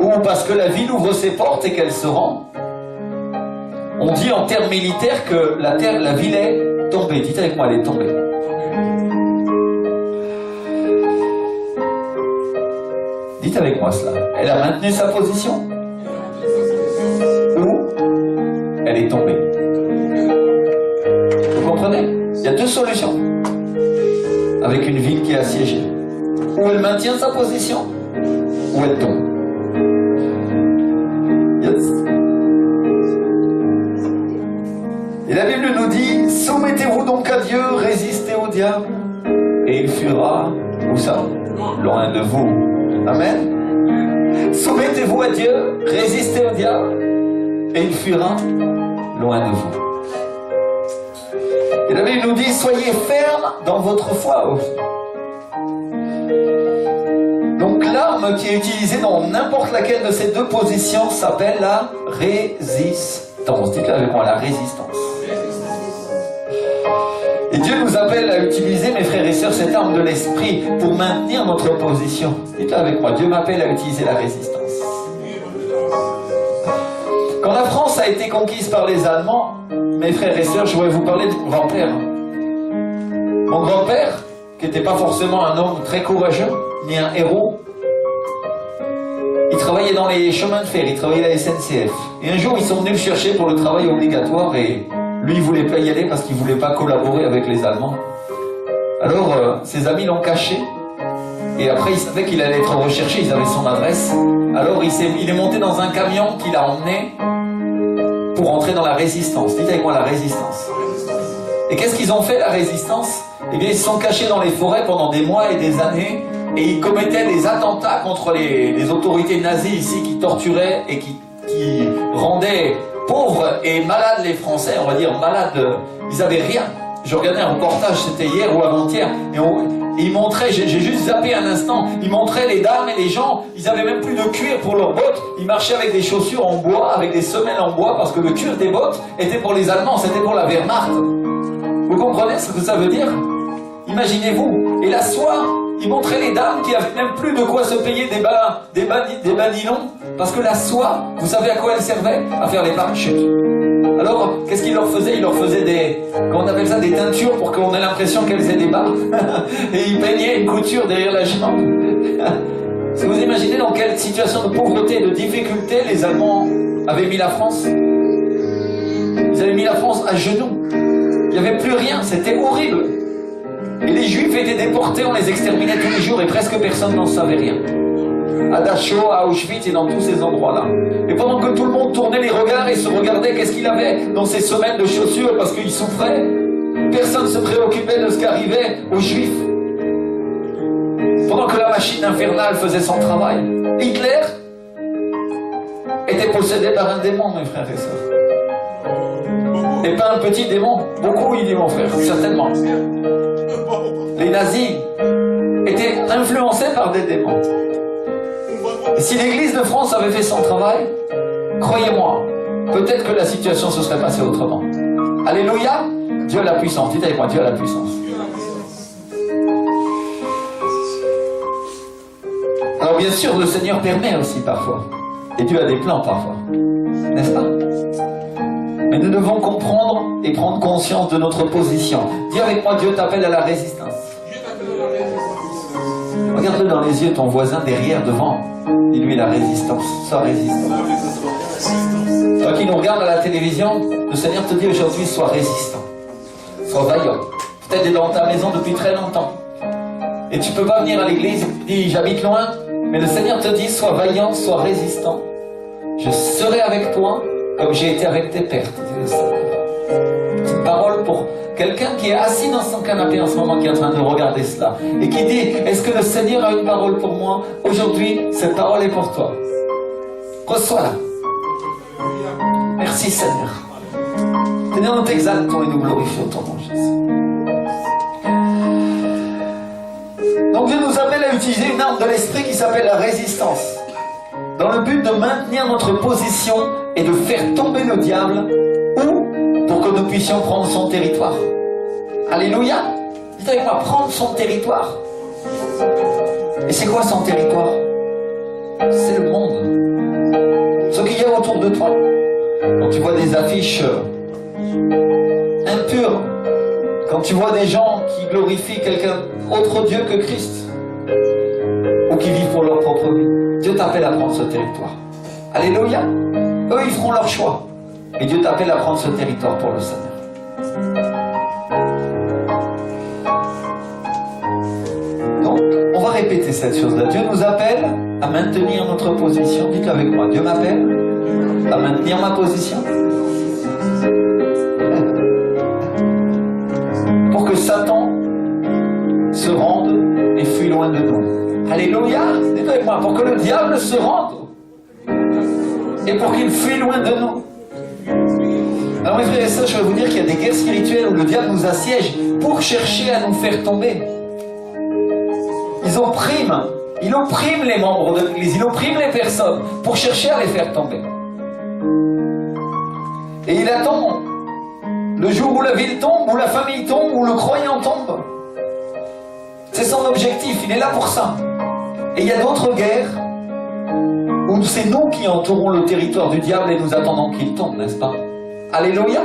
Ou parce que la ville ouvre ses portes et qu'elle se rend. On dit en termes militaires que la ville est tombée. Dites avec moi, elle est tombée. Dites avec moi cela. Elle a maintenu sa position ou elle est tombée. Vous comprenez? Il y a deux solutions avec une ville qui est assiégée. Ou elle maintient sa position ou elle tombe. Yes. Et la Bible nous dit, soumettez-vous donc à Dieu, résistez au diable, et il fuira, où ça? Loin de vous. Amen. Soumettez-vous à Dieu, résistez au diable, et il fuira, loin de vous. Et la Bible nous dit, soyez fermes dans votre foi aussi. Donc l'arme qui est utilisée dans n'importe laquelle de ces deux positions s'appelle la résistance. Dites-le avec moi, la résistance. Et Dieu nous appelle à utiliser, mes frères et sœurs, cette arme de l'esprit pour maintenir notre position. Dites-le avec moi, Dieu m'appelle à utiliser la résistance. Quand la France a été conquise par les Allemands, mes frères et sœurs, je voudrais vous parler de mon grand-père. Mon grand-père, qui n'était pas forcément un homme très courageux, ni un héros, il travaillait dans les chemins de fer, il travaillait à la SNCF. Et un jour, ils sont venus le chercher pour le travail obligatoire et lui, il ne voulait pas y aller parce qu'il ne voulait pas collaborer avec les Allemands. Alors, ses amis l'ont caché. Et après, il savait qu'il allait être recherché, ils avaient son adresse. Alors, il est monté dans un camion qui l'a emmené pour entrer dans la résistance. Dites avec moi, la résistance. Et qu'est-ce qu'ils ont fait, la résistance? Eh bien, ils se sont cachés dans les forêts pendant des mois et des années. Et ils commettaient des attentats contre les autorités nazies ici qui torturaient et qui rendaient pauvres et malades les Français, on va dire malades, ils avaient rien. Je regardais un reportage, c'était hier ou avant-hier, et ils montraient, j'ai juste zappé un instant, ils montraient les dames et les gens, ils avaient même plus de cuir pour leurs bottes, ils marchaient avec des chaussures en bois, avec des semelles en bois, parce que le cuir des bottes était pour les Allemands, c'était pour la Wehrmacht. Vous comprenez ce que ça veut dire? Imaginez-vous. Et la soie, ils montraient les dames qui avaient même plus de quoi se payer des badinons, parce que la soie, vous savez à quoi elle servait? À faire les parachutes. Alors, qu'est-ce qu'ils leur faisaient? Ils leur faisaient comment on appelle ça, des teintures pour qu'on ait l'impression qu'elles aient des barres. Et ils peignaient une couture derrière la jambe. Si vous imaginez dans quelle situation de pauvreté et de difficulté les Allemands avaient mis la France? Ils avaient mis la France à genoux. Il n'y avait plus rien, c'était horrible. Et les Juifs étaient déportés, on les exterminait tous les jours et presque personne n'en savait rien. À Dachau, à Auschwitz et dans tous ces endroits-là. Et pendant que tout le monde tournait les regards et se regardait qu'est-ce qu'il avait dans ses semelles de chaussures parce qu'il souffrait, personne ne se préoccupait de ce qu'arrivait aux Juifs. Pendant que la machine infernale faisait son travail, Hitler était possédé par un démon, mes frères et sœurs. Et pas un petit démon. Beaucoup, il dit mon frère, certainement. Les nazis étaient influencés par des démons. Et si l'Église de France avait fait son travail, croyez-moi, peut-être que la situation se serait passée autrement. Alléluia, Dieu a la puissance. Dites avec moi, Dieu a la puissance. Alors bien sûr, le Seigneur permet aussi parfois. Et Dieu a des plans parfois. N'est-ce pas? Mais nous devons comprendre et prendre conscience de notre position. Dis avec moi, Dieu t'appelle à la résistance. Regarde-le dans les yeux, ton voisin, derrière, devant. Dis-lui la résistance. Sois résistant. Toi qui nous regardes à la télévision, le Seigneur te dit aujourd'hui, sois résistant. Sois vaillant. Peut-être dans ta maison depuis très longtemps. Et tu ne peux pas venir à l'église, tu dis, j'habite loin. Mais le Seigneur te dit, sois vaillant, sois résistant. Je serai avec toi comme j'ai été avec tes pères. C'est une parole pour quelqu'un qui est assis dans son canapé en ce moment, qui est en train de regarder cela, et qui dit, est-ce que le Seigneur a une parole pour moi? Aujourd'hui, cette parole est pour toi. Reçois-la. Merci Seigneur. Seigneur, nous t'exaltons et nous glorifions ton nom, Jésus. Donc Dieu nous appelle à utiliser une arme de l'esprit qui s'appelle la résistance, dans le but de maintenir notre position et de faire tomber le diable, ou pour que nous puissions prendre son territoire. Alléluia. Dites avec moi, prendre son territoire. Et c'est quoi son territoire? C'est le monde. Ce qu'il y a autour de toi. Quand tu vois des affiches impures, quand tu vois des gens qui glorifient quelqu'un autre Dieu que Christ, ou qui vivent pour leur propre vie, Dieu t'appelle à prendre ce territoire. Alléluia. Eux, ils feront leur choix. Mais Dieu t'appelle à prendre ce territoire pour le Seigneur. Donc, on va répéter cette chose-là. Dieu nous appelle à maintenir notre position. Dites avec moi. Dieu m'appelle à maintenir ma position. Pour que Satan se rende et fuit loin de nous. Alléluia. Dites avec moi. Pour que le diable se rende et pour qu'il fuit loin de nous. Alors mes frères et sœurs, je vais vous dire qu'il y a des guerres spirituelles où le diable nous assiège pour chercher à nous faire tomber. Il opprime les membres de l'Église, il opprime les personnes pour chercher à les faire tomber. Et il attend le jour où la ville tombe, où la famille tombe, où le croyant tombe. C'est son objectif, il est là pour ça. Et il y a d'autres guerres où c'est nous qui entourons le territoire du diable et nous attendons qu'il tombe, n'est-ce pas? Alléluia.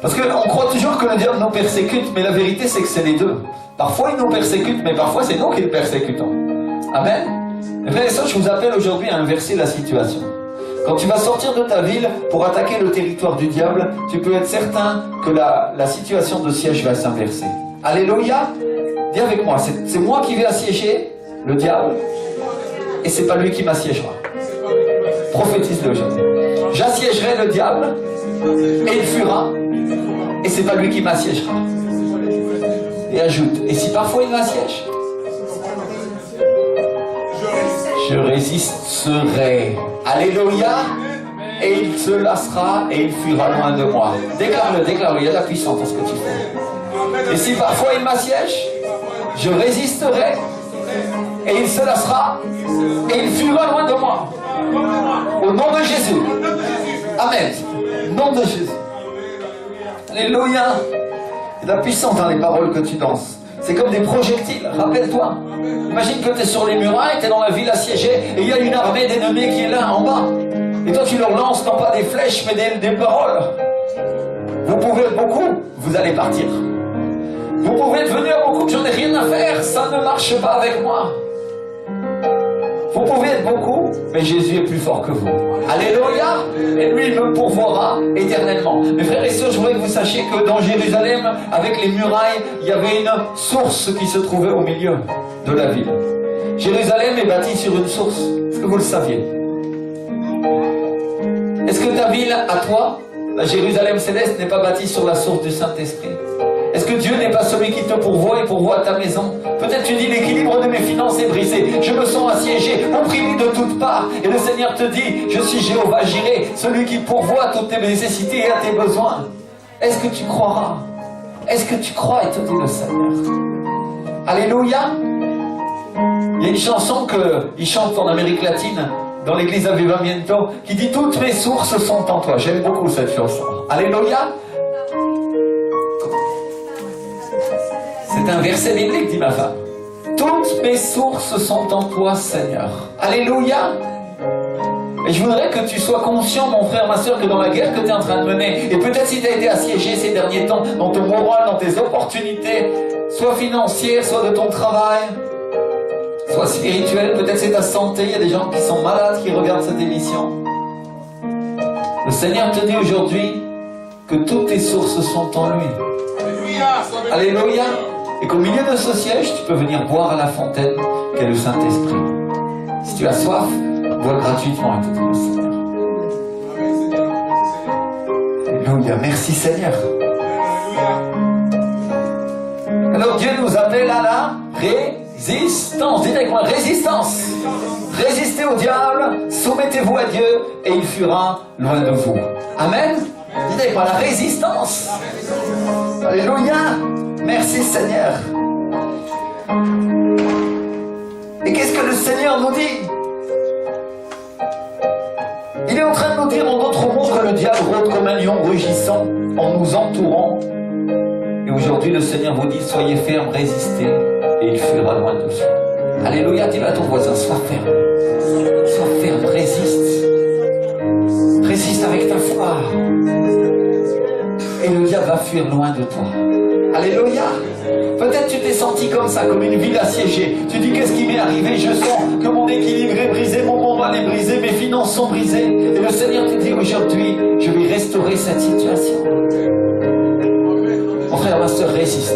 Parce qu'on croit toujours que le diable nous persécute, mais la vérité c'est que c'est les deux. Parfois il nous persécute, mais parfois c'est nous qui le persécutons. Amen. Mes frères et sœurs, je vous appelle aujourd'hui à inverser la situation. Quand tu vas sortir de ta ville pour attaquer le territoire du diable, tu peux être certain que la situation de siège va s'inverser. Alléluia. Dis avec moi, c'est moi qui vais assiéger le diable, et c'est pas lui qui m'assiégera. Prophétise-le aujourd'hui. J'assiégerai le diable, et il fuira, et c'est pas lui qui m'assiégera. Et ajoute, et si parfois il m'assiège, je résisterai. Alléluia. Et il se lassera et il fuira loin de moi. Déclare-le, il y a de la puissance dans ce que tu fais. Et si parfois il m'assiège, je résisterai et il se lassera et il fuira loin de moi. Au nom de Jésus. Amen. Au nom de Jésus. Alléluia. Il y a de la puissance dans les paroles que tu danses. C'est comme des projectiles, rappelle-toi. Imagine que tu es sur les murailles, tu es dans la ville assiégée, et il y a une armée d'ennemis qui est là, en bas. Et toi, tu leur lances non pas des flèches, mais des paroles. Vous pouvez être beaucoup, vous allez partir. Vous pouvez devenir beaucoup, j'en ai rien à faire, ça ne marche pas avec moi. Vous pouvez être beaucoup, mais Jésus est plus fort que vous. Alléluia. Et lui, il me pourvoira éternellement. Mes frères et sœurs, je voudrais que vous sachiez que dans Jérusalem, avec les murailles, il y avait une source qui se trouvait au milieu de la ville. Jérusalem est bâtie sur une source. Est-ce que vous le saviez? Est-ce que ta ville, à toi, la Jérusalem céleste, n'est pas bâtie sur la source du Saint-Esprit? Est-ce que Dieu n'est pas celui qui te pourvoit et pourvoit ta maison? Peut-être tu dis, l'équilibre de mes finances est brisé, je me sens assiégé, opprimé de toutes parts, et le Seigneur te dit, je suis Jéhovah Jireh, celui qui pourvoit à toutes tes nécessités et à tes besoins. Est-ce que tu croiras? Est-ce que tu crois? Et te dit le Seigneur. Alléluia. Il y a une chanson qu'ils chantent en Amérique latine, dans l'église Avivamiento, qui dit, toutes mes sources sont en toi. J'aime beaucoup cette chanson. Alléluia. C'est un verset biblique, dit ma femme. Toutes mes sources sont en toi, Seigneur. Alléluia. Et je voudrais que tu sois conscient, mon frère, ma soeur, que dans la guerre que tu es en train de mener, et peut-être si tu as été assiégé ces derniers temps, dans ton moral, dans tes opportunités, soit financières, soit de ton travail, soit spirituel, peut-être c'est ta santé, il y a des gens qui sont malades, qui regardent cette émission. Le Seigneur te dit aujourd'hui que toutes tes sources sont en lui. Alléluia. Et qu'au milieu de ce siège, tu peux venir boire à la fontaine qu'est le Saint-Esprit. Si tu as soif, bois gratuitement et te dit le Seigneur. Alléluia. Merci Seigneur. Alors Dieu nous appelle à la résistance. Dites avec moi, résistance. Résistez au diable, soumettez-vous à Dieu et il fuira loin de vous. Amen. Dites avec moi, la résistance. Alléluia. Merci Seigneur. Et qu'est-ce que le Seigneur nous dit? Il est en train de nous dire en d'autres mots que le diable rôde comme un lion rugissant en nous entourant. Et aujourd'hui, le Seigneur vous dit, soyez fermes, résistez, et il fuira loin de vous. Alléluia, dis à ton voisin, sois ferme. Sois ferme, résiste. Résiste avec ta foi. Et le diable va fuir loin de toi. Alléluia. Peut-être tu t'es senti comme ça, comme une ville assiégée. Tu dis, qu'est-ce qui m'est arrivé? Je sens que mon équilibre est brisé, mon moral est brisé, mes finances sont brisées. Et le Seigneur te dit, aujourd'hui, je vais restaurer cette situation. Mon frère, ma soeur, résiste.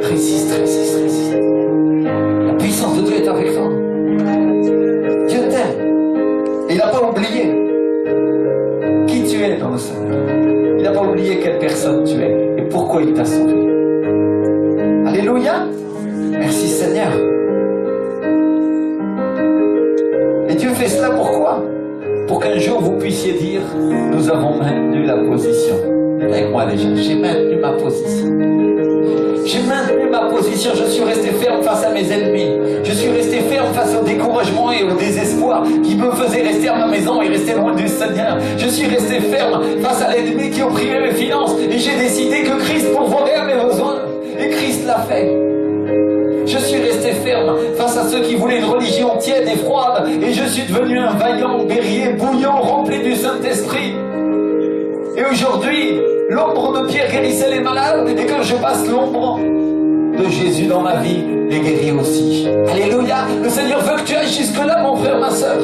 Résiste, résiste, résiste. La puissance de Dieu est avec toi. Dieu t'aime. Et il n'a pas oublié qui tu es dans le Seigneur. Il n'a pas oublié quelle personne tu es et pourquoi il t'a sauvé. Alléluia. Merci Seigneur. Et Dieu fait cela pourquoi? Pour qu'un jour vous puissiez dire, nous avons maintenu la position. Avec moi déjà, j'ai maintenu ma position. J'ai maintenu ma position, je suis resté ferme face à mes ennemis. Je suis resté ferme face au découragement et au désespoir qui me faisait rester à ma maison et rester loin du Seigneur. Je suis resté ferme face à l'ennemi qui opprimait mes finances et j'ai décidé que Christ pourvoirait à mes besoins. Et Christ l'a fait. Je suis resté ferme face à ceux qui voulaient une religion tiède et froide et je suis devenu un vaillant guerrier bouillant rempli du Saint-Esprit. Et aujourd'hui, l'ombre de Pierre guérissait les malades, et quand je passe l'ombre de Jésus dans ma vie, les guéris aussi. Alléluia. Le Seigneur veut que tu ailles jusque-là, mon frère, ma soeur.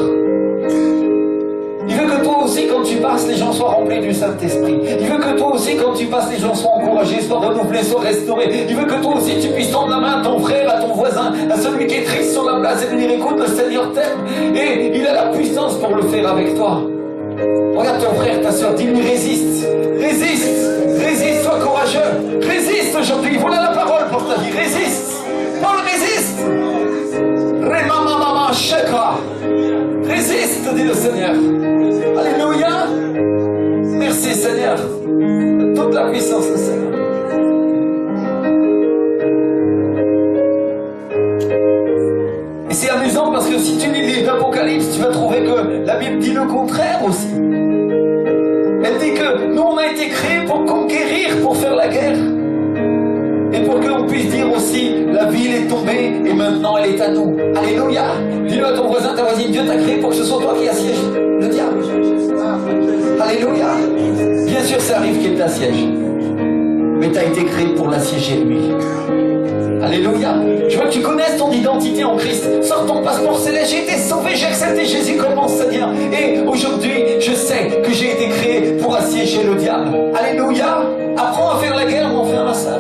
Il veut que toi aussi, quand tu passes, les gens soient remplis du Saint-Esprit. Il veut que toi aussi, quand tu passes, les gens soient encouragés, soient renouvelés, soient restaurés. Il veut que toi aussi, tu puisses tendre la main à ton frère, à ton voisin, à celui qui est triste sur la place et lui dire, écoute, le Seigneur t'aime. Et il a la puissance pour le faire avec toi. Regarde ton frère, ta soeur, dis-lui résiste, résiste, résiste, sois courageux, résiste aujourd'hui, voilà la parole pour ta vie, résiste, Paul résiste, Remamamama Shekra, résiste, dit le Seigneur, alléluia, merci Seigneur, toute la puissance du Seigneur. Et c'est amusant parce que si tu lis le livre d'Apocalypse, tu vas trouver que la Bible dit le contraire aussi. Elle dit que nous on a été créés pour conquérir, pour faire la guerre. Et pour qu'on puisse dire aussi, la ville est tombée et maintenant elle est à nous. Alléluia. Dis-le à ton voisin, ta voisine, Dieu t'a créé pour que ce soit toi qui assièges le diable. Alléluia. Bien sûr ça arrive qu'il t'assiège. Mais tu as été créé pour l'assiéger lui. Alléluia. Je veux que tu connaisses ton identité en Christ. Sors ton passeport céleste. J'ai été sauvé, j'ai accepté Jésus comme mon Seigneur. Et aujourd'hui, je sais que j'ai été créé pour assiéger le diable. Alléluia. Apprends à faire la guerre, mon frère, ma soeur.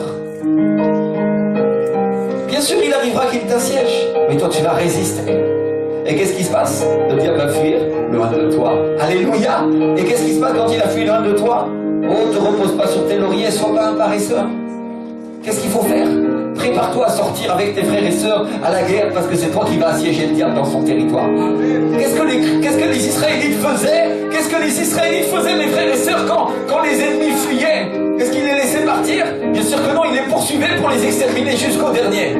Bien sûr, il arrivera qu'il t'assiège. Mais toi, tu vas résister. Et qu'est-ce qui se passe? Le diable va fuir loin de toi. Alléluia. Et qu'est-ce qui se passe quand il a fui loin de toi? Oh, ne te repose pas sur tes lauriers, sois pas un paresseur. Qu'est-ce qu'il faut faire? Prépare-toi à sortir avec tes frères et sœurs à la guerre parce que c'est toi qui vas assiéger le diable dans son territoire. Qu'est-ce que les Israélites faisaient? Qu'est-ce que les Israélites faisaient, mes frères et sœurs, quand les ennemis fuyaient? Est-ce qu'ils les laissaient partir? Bien sûr que non, ils les poursuivaient pour les exterminer jusqu'au dernier.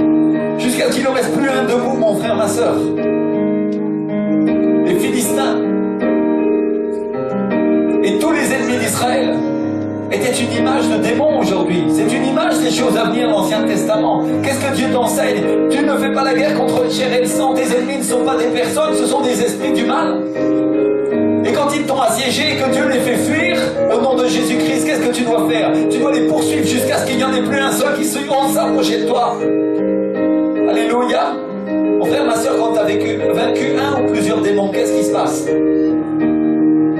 Jusqu'à ce qu'il ne reste plus un debout, mon frère, ma sœur. Les Philistins et tous les ennemis d'Israël était une image de démon aujourd'hui. C'est une image des choses à venir dans l'Ancien Testament. Qu'est-ce que Dieu t'enseigne? Tu ne fais pas la guerre contre le chair et le sang. Tes ennemis ne sont pas des personnes, ce sont des esprits du mal. Et quand ils t'ont assiégé et que Dieu les fait fuir, au nom de Jésus-Christ, qu'est-ce que tu dois faire? Tu dois les poursuivre jusqu'à ce qu'il n'y en ait plus un seul qui ose s'approcher de toi. Alléluia. Mon frère, ma soeur, quand tu as vaincu un ou plusieurs démons, qu'est-ce qui se passe?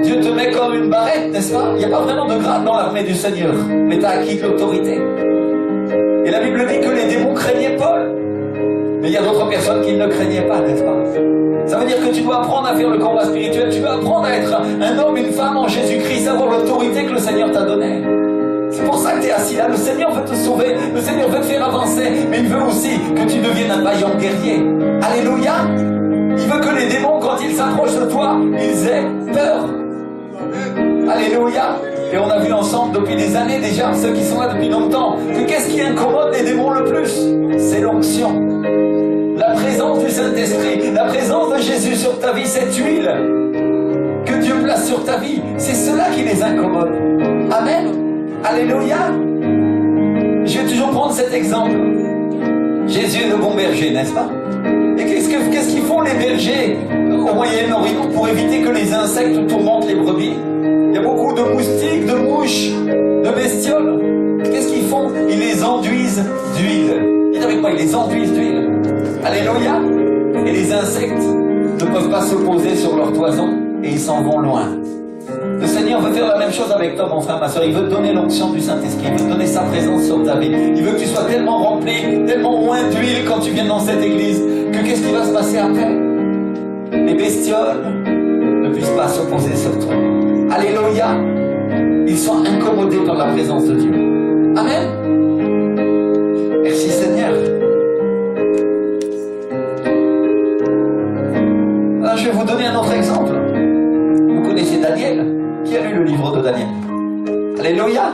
Dieu te met comme une barrette, n'est-ce pas? Il n'y a pas vraiment de grade dans l'armée du Seigneur, mais tu as acquis de l'autorité. Et la Bible dit que les démons craignaient Paul. Mais il y a d'autres personnes qui ne le craignaient pas, n'est-ce pas? Ça veut dire que tu dois apprendre à faire le combat spirituel, tu dois apprendre à être un homme, une femme en Jésus-Christ, avoir l'autorité que le Seigneur t'a donnée. C'est pour ça que tu es assis là. Le Seigneur veut te sauver, le Seigneur veut te faire avancer, mais il veut aussi que tu deviennes un vaillant guerrier. Alléluia. Il veut que les démons, quand ils s'approchent de toi, ils aient peur. Alléluia. Et on a vu ensemble depuis des années déjà, ceux qui sont là depuis longtemps, que qu'est-ce qui incommode les démons le plus? C'est l'onction. La présence du Saint-Esprit, la présence de Jésus sur ta vie, cette huile que Dieu place sur ta vie, c'est cela qui les incommode. Amen. Alléluia. Je vais toujours prendre cet exemple. Jésus est le bon berger, n'est-ce pas? Et qu'est-ce qu'ils font les bergers au Moyen-Orient pour éviter que les insectes tourmentent les brebis? Il y a beaucoup de moustiques, de mouches, de bestioles. Qu'est-ce qu'ils font? Ils les enduisent d'huile. Dites avec moi, ils les enduisent d'huile. Alléluia. Et les insectes ne peuvent pas se poser sur leur toison et ils s'en vont loin. Le Seigneur veut faire la même chose avec toi, mon frère, ma soeur. Il veut te donner l'onction du Saint-Esprit. Il veut te donner sa présence sur ta vie. Il veut que tu sois tellement rempli, tellement loin d'huile quand tu viens dans cette église, que qu'est-ce qui va se passer après? Les bestioles ne puissent pas se poser sur toi. Alléluia. Ils sont incommodés par la présence de Dieu. Amen. Merci Seigneur. Alors, je vais vous donner un autre exemple. Vous connaissez Daniel? Qui a lu le livre de Daniel? Alléluia.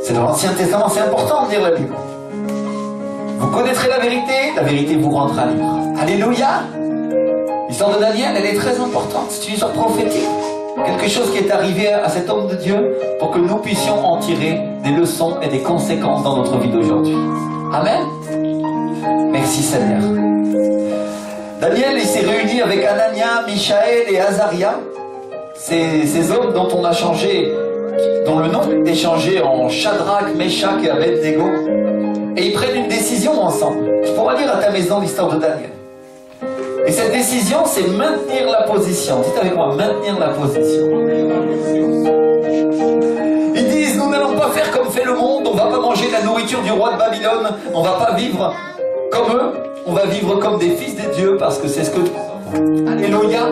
C'est dans l'Ancien Testament, c'est important de lire la Bible. Vous connaîtrez la vérité vous rendra libre. Alléluia. L'histoire de Daniel, elle est très importante. C'est une histoire prophétique. Quelque chose qui est arrivé à cet homme de Dieu pour que nous puissions en tirer des leçons et des conséquences dans notre vie d'aujourd'hui. Amen. Merci Seigneur. Daniel, il s'est réuni avec Anania, Michaël et Azaria. Ces hommes dont on a changé, dont le nom est changé en Shadrach, Meshach et Abednego. Et ils prennent une décision ensemble. Tu pourras lire à ta maison l'histoire de Daniel. Et cette décision, c'est maintenir la position. Dites avec moi, maintenir la position. Ils disent, nous n'allons pas faire comme fait le monde, on ne va pas manger la nourriture du roi de Babylone, on ne va pas vivre comme eux, on va vivre comme des fils des dieux, parce que c'est ce que nous sommes. Alléluia.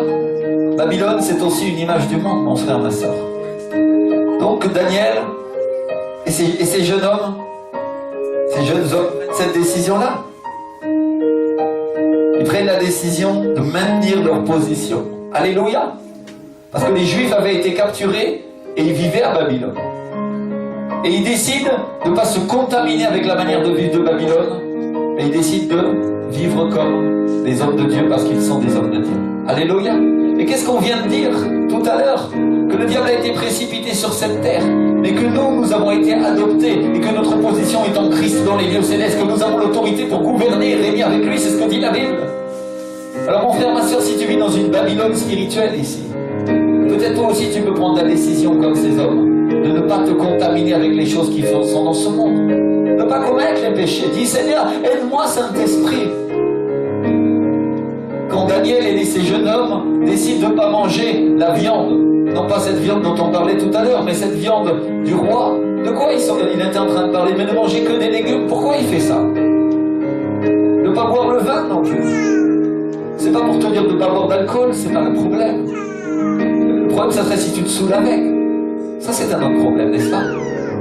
Babylone, c'est aussi une image du monde, mon frère, ma soeur. Donc Daniel et ces jeunes hommes, cette décision-là, ils prennent la décision de maintenir leur position. Alléluia. Parce que les Juifs avaient été capturés et ils vivaient à Babylone. Et ils décident de ne pas se contaminer avec la manière de vivre de Babylone, mais ils décident de vivre comme des hommes de Dieu parce qu'ils sont des hommes de Dieu. Alléluia. Et qu'est-ce qu'on vient de dire tout à l'heure? Que le diable a été précipité sur cette terre, mais que nous avons été adoptés et que notre position est en Christ dans les lieux célestes, que nous avons l'autorité pour gouverner et régner avec lui, c'est ce que dit la Bible. Alors mon frère, ma soeur, si tu vis dans une Babylone spirituelle ici, peut-être toi aussi tu peux prendre la décision comme ces hommes, de ne pas te contaminer avec les choses qui sont dans ce monde, de ne pas commettre les péchés. Dis Seigneur, aide-moi Saint-Esprit. Quand Daniel et ces jeunes hommes décident de ne pas manger la viande, non pas cette viande dont on parlait tout à l'heure, mais cette viande du roi, de quoi il était en train de parler? Mais de manger que des légumes, pourquoi il fait ça? De ne pas boire le vin non plus. C'est pas pour te dire de ne pas boire d'alcool, c'est pas le problème. Le problème, ça serait si tu te saoules avec. Ça, c'est un autre problème, n'est-ce pas?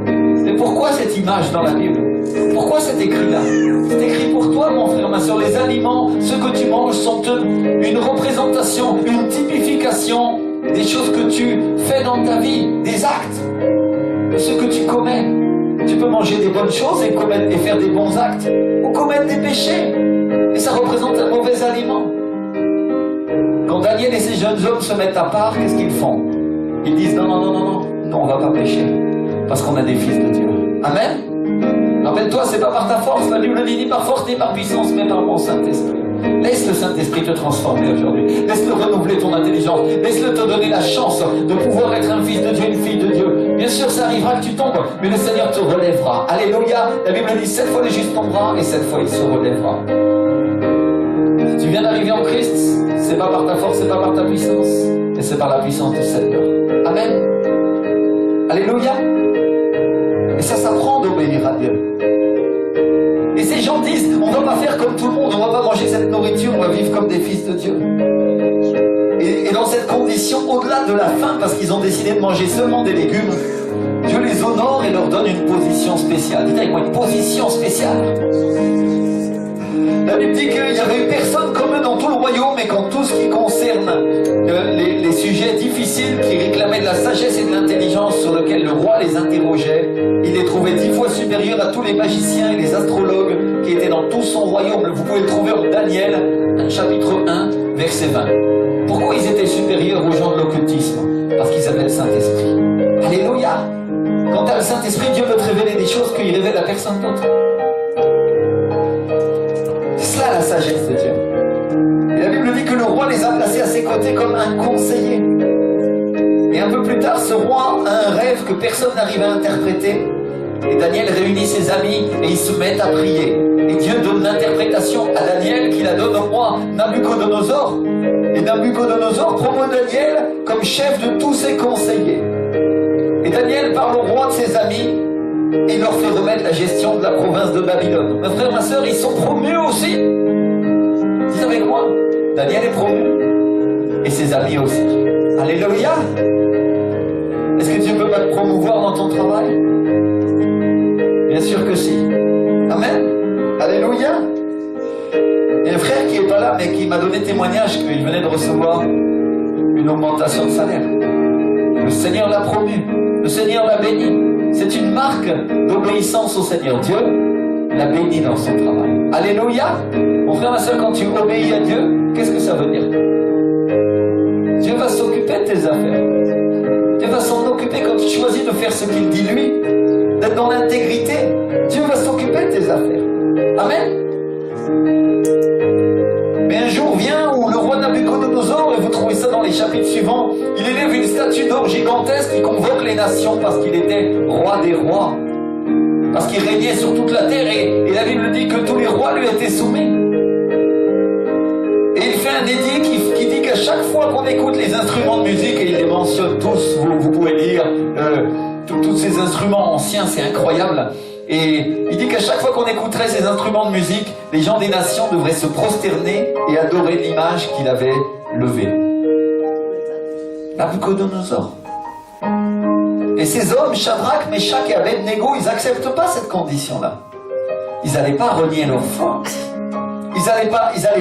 Mais pourquoi cette image dans la Bible? Pourquoi c'est écrit là? C'est écrit pour toi, mon frère, ma soeur. Les aliments, ce que tu manges, sont une représentation, une typification des choses que tu fais dans ta vie, des actes, de ce que tu commets. Tu peux manger des bonnes choses et faire des bons actes, ou commettre des péchés. Et ça représente un mauvais aliment. Quand Daniel et ces jeunes hommes se mettent à part, qu'est-ce qu'ils font? Ils disent non, on ne va pas pécher, parce qu'on a des fils de Dieu. Amen. Rappelle-toi, c'est pas par ta force, la Bible dit ni par force ni par puissance, mais par mon Saint-Esprit. Laisse le Saint-Esprit te transformer aujourd'hui. Laisse-le renouveler ton intelligence. Laisse-le te donner la chance de pouvoir être un fils de Dieu, une fille de Dieu. Bien sûr, ça arrivera que tu tombes, mais le Seigneur te relèvera. Alléluia. La Bible dit 7 fois le juste tombera et 7 fois il se relèvera. Si tu viens d'arriver en Christ, c'est pas par ta force, c'est pas par ta puissance, mais c'est par la puissance du Seigneur. Amen. Alléluia. Et ça s'apprend d'obéir à Dieu. Et ces gens disent, on ne va pas faire comme tout le monde, on ne va pas manger cette nourriture, on va vivre comme des fils de Dieu. Et dans cette condition, au-delà de la faim, parce qu'ils ont décidé de manger seulement des légumes, Dieu les honore et leur donne une position spéciale. Dites avec moi, une position spéciale. La Bible dit qu'il n'y avait eu personne comme eux dans tout le royaume, et qu'en tout ce qui concerne les sujets difficiles qui réclamaient de la sagesse et de l'intelligence sur lesquels le roi les interrogeait, il les trouvait 10 fois supérieurs à tous les magiciens et les astrologues qui étaient dans tout son royaume. Vous pouvez le trouver en Daniel, chapitre 1, verset 20. Pourquoi ils étaient supérieurs aux gens de l'occultisme? Parce qu'ils avaient le Saint-Esprit. Alléluia. Quand tu as le Saint-Esprit, Dieu veut te révéler des choses qu'il révèle à personne d'autre. C'est cela la sagesse de Dieu. Et la Bible dit que le roi les a placés à ses côtés comme un conseiller. Et un peu plus tard, ce roi a un rêve que personne n'arrive à interpréter. Et Daniel réunit ses amis et ils se mettent à prier. Et Dieu donne l'interprétation à Daniel qui la donne au roi Nabuchodonosor. Et Nabuchodonosor promeut Daniel comme chef de tous ses conseillers. Et Daniel parle au roi de ses amis et il leur fait remettre la gestion de la province de Babylone. Mes frères, ma soeur, ils sont promus aussi. Dites avec moi, Daniel est promu et ses amis aussi. Alléluia. Est-ce que Dieu peut pas te promouvoir dans ton travail? Bien sûr que si. Amen. Alléluia. Il y a un frère qui n'est pas là, mais qui m'a donné témoignage qu'il venait de recevoir une augmentation de salaire. Le Seigneur l'a promu. Le Seigneur l'a béni. C'est une marque d'obéissance au Seigneur. Dieu l'a béni dans son travail. Alléluia. Mon frère, ma soeur, quand tu obéis à Dieu, qu'est-ce que ça veut dire? Dieu va s'occuper de tes affaires. Dieu va s'en occuper quand tu choisis de faire ce qu'il dit lui, d'être dans l'intégrité. Dieu va s'occuper de tes affaires. Amen. Mais un jour vient où le roi Nabuchodonosor, et vous trouvez ça dans les chapitres suivants, il élève une statue d'or gigantesque qui convoque les nations parce qu'il était roi des rois. Parce qu'il régnait sur toute la terre et la Bible dit que tous les rois lui étaient soumis. Et il fait un édit qui dit qu'à chaque fois qu'on écoute les instruments de musique, et il les mentionne tous, vous pouvez lire tous ces instruments anciens, c'est incroyable. Et il dit qu'à chaque fois qu'on écouterait ces instruments de musique, les gens des nations devraient se prosterner et adorer l'image qu'il avait levée. Nabuchodonosor. Et ces hommes, Shadrach, Meshach et Abednego, ils n'acceptent pas cette condition-là. Ils n'allaient pas renier leur foi. Ils n'allaient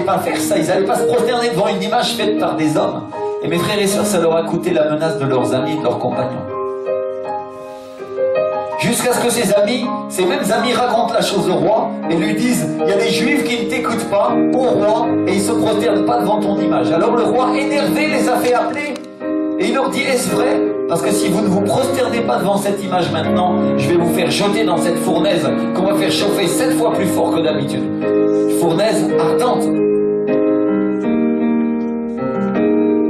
pas faire ça. Ils n'allaient pas se prosterner devant une image faite par des hommes. Et mes frères et sœurs, ça leur a coûté la menace de leurs amis, de leurs compagnons. Jusqu'à ce que ces mêmes amis racontent la chose au roi et lui disent « Il y a des juifs qui ne t'écoutent pas au roi et ils ne se prosternent pas devant ton image. » Alors le roi, énervé, les a fait appeler et il leur dit « Est-ce vrai? Parce que si vous ne vous prosternez pas devant cette image maintenant, je vais vous faire jeter dans cette fournaise qu'on va faire chauffer 7 fois plus fort que d'habitude. Fournaise ardente. »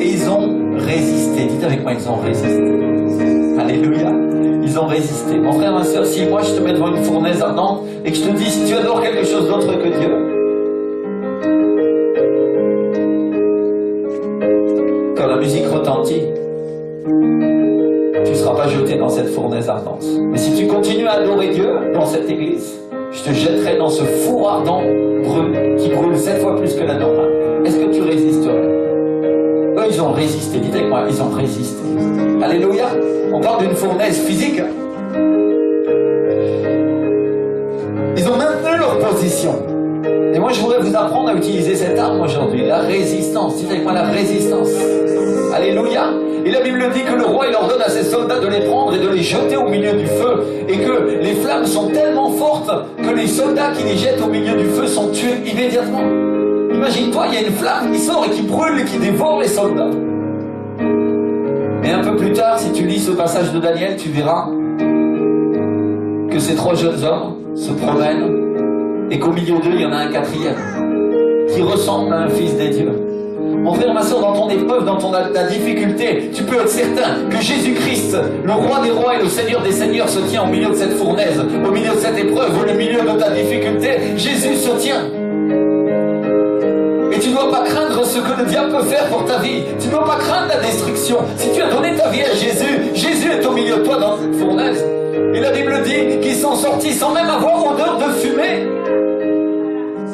Et ils ont résisté. Dites avec moi, ils ont résisté. Alléluia. Ils ont résisté. Mon frère, ma soeur, si moi je te mets devant une fournaise ardente et que je te dis si tu adores quelque chose d'autre que Dieu, quand la musique retentit, tu ne seras pas jeté dans cette fournaise ardente. Mais si tu continues à adorer Dieu dans cette église, je te jetterai dans ce four ardent qui brûle 7 fois plus que la normale. Est-ce que tu résisterais? Eux, ils ont résisté. Dites avec moi, ils ont résisté. Alléluia. On parle d'une fournaise physique. Ils ont maintenu leur position. Et moi, je voudrais vous apprendre à utiliser cette arme aujourd'hui. La résistance. Dites avec moi, la résistance. Alléluia. Et la Bible dit que le roi, il ordonne à ses soldats de les prendre et de les jeter au milieu du feu. Et que les flammes sont tellement fortes que les soldats qui les jettent au milieu du feu sont tués immédiatement. Imagine-toi, il y a une flamme qui sort et qui brûle et qui dévore les soldats. Mais un peu plus tard, si tu lis ce passage de Daniel, tu verras que ces 3 jeunes hommes se promènent et qu'au milieu d'eux, il y en a un 4e qui ressemble à un fils des dieux. Mon frère, ma soeur, dans ton épreuve, dans ta difficulté, tu peux être certain que Jésus-Christ, le roi des rois et le Seigneur des seigneurs, se tient au milieu de cette fournaise, au milieu de cette épreuve, au milieu de ta difficulté. Jésus se tient. Et tu ne dois pas craindre ce que le diable peut faire pour ta vie. Tu ne dois pas craindre la destruction. Si tu as donné ta vie à Jésus, Jésus est au milieu de toi dans cette fournaise. Et la Bible dit qu'ils sont sortis sans même avoir odeur de fumée.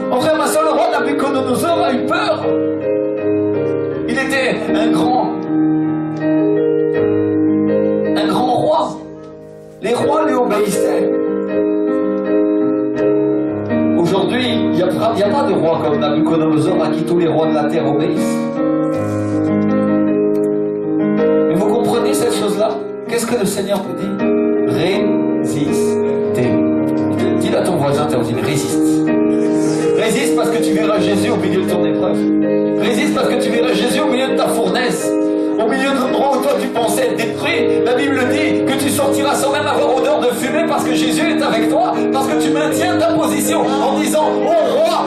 Mon frère, ma soeur, le roi Nabuchodonosor a eu peur. Il était un grand roi. Les rois lui obéissaient. Aujourd'hui, il n'y a pas de roi comme Nabuchodonosor à qui tous les rois de la terre obéissent. Mais vous comprenez cette chose-là? Qu'est-ce que le Seigneur te dit? Résistez. Dis à ton voisin, t'as dit résiste. Résiste parce que tu verras Jésus au milieu de ton épreuve. Résiste parce que tu verras Jésus au milieu de ta fournaise. au milieu de l'endroit où toi tu pensais être détruit, la Bible dit que tu sortiras sans même avoir odeur de fumée parce que Jésus est avec toi, parce que tu maintiens ta position en disant, oh roi,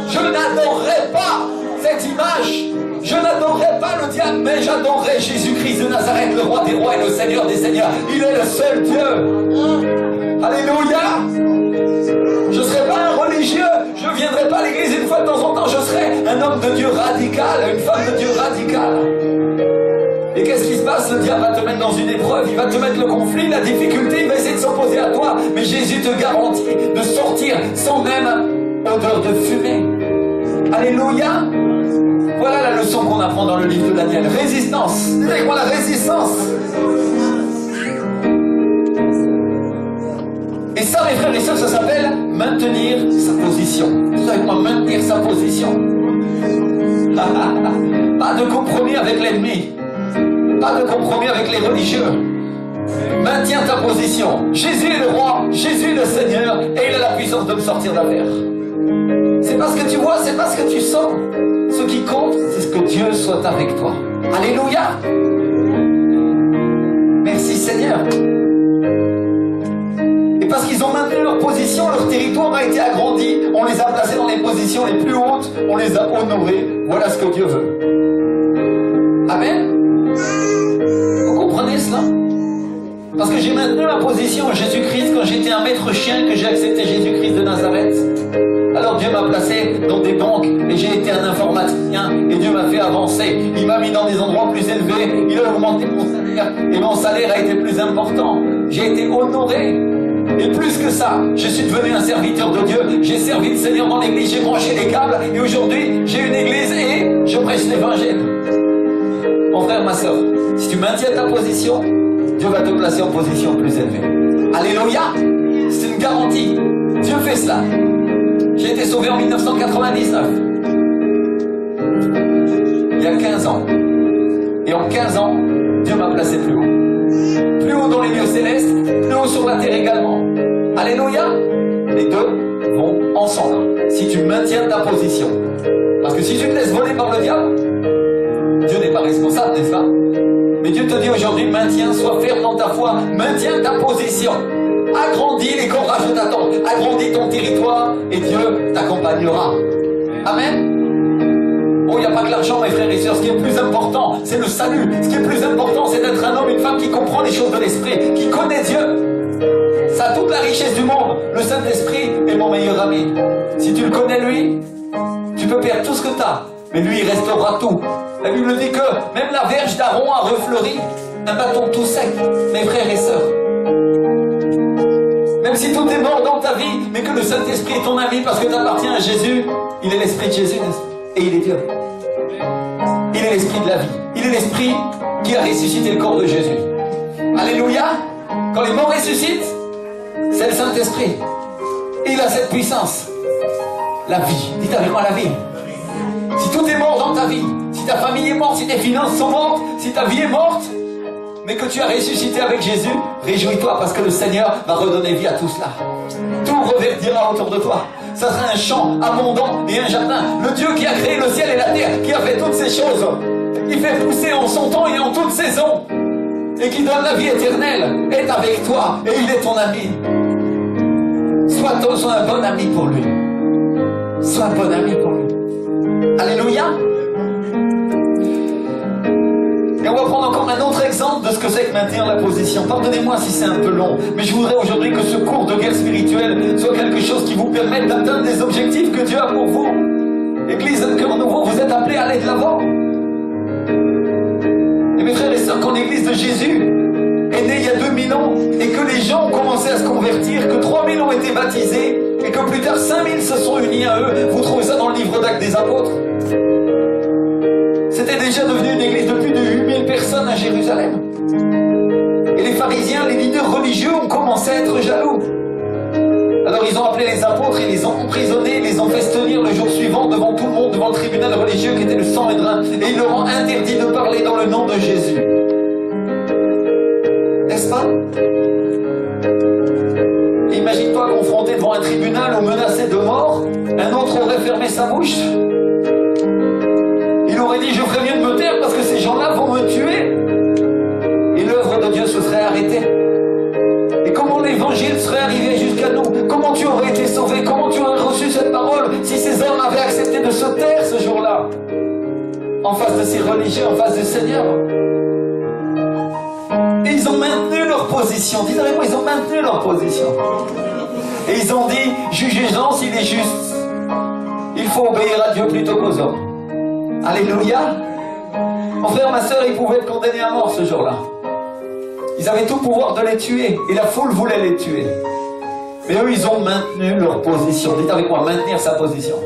je n'adorerai pas cette image, je n'adorerai pas le diable, mais j'adorerai Jésus-Christ de Nazareth, le roi des rois et le Seigneur des seigneurs. Il est le seul Dieu. Alléluia. Je ne serai pas un religieux, je ne viendrai pas à l'église une fois de temps en temps, je serai un homme de Dieu radical, une femme de Dieu radicale. Et qu'est-ce qui se passe? Le diable va te mettre dans une épreuve, il va te mettre le conflit, la difficulté, il va essayer de s'opposer à toi. Mais Jésus te garantit de sortir sans même odeur de fumée. Alléluia. Voilà la leçon qu'on apprend dans le livre de Daniel. Résistance. Dites avec moi la résistance. Et ça, mes frères et sœurs, ça s'appelle maintenir sa position. Vous savez quoi, maintenir sa position. Pas de compromis avec l'ennemi. Pas de compromis avec les religieux. Maintiens ta position. Jésus est le roi, Jésus est le Seigneur, et il a la puissance de me sortir d'affaire. C'est pas ce que tu vois, c'est pas ce que tu sens. Ce qui compte, c'est ce que Dieu soit avec toi. Alléluia. Merci Seigneur. Et parce qu'ils ont maintenu leur position, leur territoire a été agrandi, on les a placés dans les positions les plus hautes, on les a honorés. Voilà ce que Dieu veut. Amen. Vous comprenez cela? Parce que j'ai maintenu ma position en Jésus-Christ quand j'étais un maître chien, que j'ai accepté Jésus-Christ de Nazareth. Alors Dieu m'a placé dans des banques et j'ai été un informaticien et Dieu m'a fait avancer. Il m'a mis dans des endroits plus élevés, il a augmenté mon salaire et mon salaire a été plus important. J'ai été honoré. Et plus que ça, je suis devenu un serviteur de Dieu. J'ai servi le Seigneur dans l'église, j'ai branché les câbles et aujourd'hui j'ai une église et je prêche l'évangile. Mon frère, ma soeur, si tu maintiens ta position, Dieu va te placer en position plus élevée. Alléluia. C'est une garantie. Dieu fait cela. J'ai été sauvé en 1999. Il y a 15 ans. Et en 15 ans, Dieu m'a placé plus haut. Plus haut dans les lieux célestes, plus haut sur la terre également. Alléluia. Les deux vont ensemble. Si tu maintiens ta position. Parce que si tu te laisses voler par le diable, Dieu n'est pas responsable, n'est-ce pas? Mais Dieu te dit aujourd'hui, maintiens, sois ferme dans ta foi, maintiens ta position. Agrandis les corages de t'attendre, agrandis ton territoire et Dieu t'accompagnera. Amen. Oh, il n'y a pas que l'argent, mes frères et sœurs. Ce qui est le plus important, c'est le salut. Ce qui est le plus important, c'est d'être un homme, une femme qui comprend les choses de l'esprit, qui connaît Dieu. Ça a toute la richesse du monde. Le Saint-Esprit est mon meilleur ami. Si tu le connais, lui, tu peux perdre tout ce que tu as, mais lui, il restaurera tout. La Bible dit que même la verge d'Aaron a refleuri un bâton tout sec, mes frères et sœurs. Même si tout est mort dans ta vie, mais que le Saint-Esprit est ton ami parce que tu appartiens à Jésus, il est l'Esprit de Jésus et il est Dieu. Il est l'Esprit de la vie. Il est l'Esprit qui a ressuscité le corps de Jésus. Alléluia. Quand les morts ressuscitent, c'est le Saint-Esprit. Et il a cette puissance. La vie. Dites avec moi la vie. Si tout est mort dans ta vie, si ta famille est morte, si tes finances sont mortes, si ta vie est morte, mais que tu as ressuscité avec Jésus, réjouis-toi parce que le Seigneur va redonner vie à tout cela. Tout reverdira autour de toi. Ça sera un champ abondant et un jardin. Le Dieu qui a créé le ciel et la terre, qui a fait toutes ces choses, qui fait pousser en son temps et en toute saison, et qui donne la vie éternelle, est avec toi et il est ton ami. Sois un bon ami pour lui. Sois un bon ami pour lui. Alléluia. Et on va prendre encore un autre exemple de ce que c'est que maintenir la position. Pardonnez-moi si c'est un peu long, mais je voudrais aujourd'hui que ce cours de guerre spirituelle soit quelque chose qui vous permette d'atteindre des objectifs que Dieu a pour vous. Église de Cœur Nouveau, vous êtes appelés à aller de l'avant. Et mes frères et sœurs, quand l'église de Jésus est née il y a 2000 ans, et que les gens ont commencé à se convertir, que 3000 ont été baptisés, et que plus tard 5000 se sont unis à eux, vous trouvez ça dans le livre d'Actes des Apôtres. C'était déjà devenu une église de plus de 8000 personnes à Jérusalem. Et les pharisiens, les leaders religieux ont commencé à être jaloux. Alors ils ont appelé les apôtres, ils les ont emprisonnés, ils les ont fait se tenir le jour suivant devant tout le monde, devant le tribunal religieux qui était le Sanhédrin, et ils leur ont interdit de parler dans le nom de Jésus. N'est-ce pas? Imagine-toi confronté devant un tribunal ou menacé de mort, un autre aurait fermé sa bouche. Il aurait dit, je ferais mieux de me taire parce que ces gens-là vont me tuer. tu aurais été sauvé? Comment tu aurais reçu cette parole si ces hommes avaient accepté de se taire ce jour-là en face de ces religieux, en face du Seigneur? Et ils ont maintenu leur position. Dites avec moi, ils ont maintenu leur position. Et ils ont dit, jugeez-en s'il est juste. Il faut obéir à Dieu plutôt qu'aux hommes. Alléluia. Mon frère, ma soeur, ils pouvaient être condamnés à mort ce jour-là. Ils avaient tout pouvoir de les tuer. Et la foule voulait les tuer. Mais eux, ils ont maintenu leur position. Dites avec moi, maintenir sa position.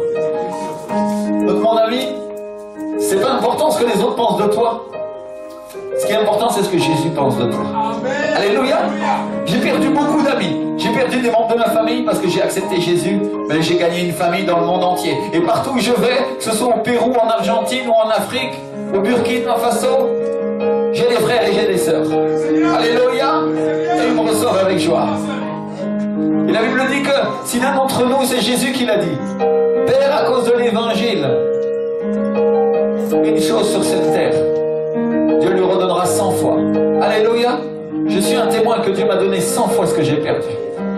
Donc mon ami, c'est pas important ce que les autres pensent de toi. Ce qui est important, c'est ce que Jésus pense de toi. Amen. Alléluia. J'ai perdu beaucoup d'amis. J'ai perdu des membres de ma famille parce que j'ai accepté Jésus. Mais j'ai gagné une famille dans le monde entier. Et partout où je vais, que ce soit au Pérou, en Argentine ou en Afrique, au Burkina Faso, j'ai des frères et j'ai des sœurs. Alléluia. Et ils me reçoivent avec joie. Et la Bible dit que si l'un d'entre nous, c'est Jésus qui l'a dit, Père, à cause de l'évangile, une chose sur cette terre, Dieu lui redonnera 100 fois. Alléluia. Je suis un témoin que Dieu m'a donné 100 fois ce que j'ai perdu.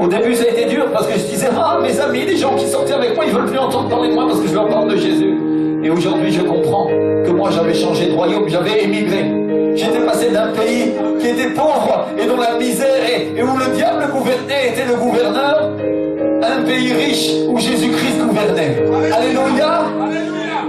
Au début, ça a été dur parce que je disais, ah, mes amis, les gens qui sortaient avec moi, ils veulent plus entendre parler de moi parce que je leur parle de Jésus. Et aujourd'hui, je comprends que moi, j'avais changé de royaume, j'avais émigré. J'étais passé d'un pays qui était pauvre et dont la misère et où le diable gouvernait, était le gouverneur, à un pays riche où Jésus-Christ gouvernait. Alléluia.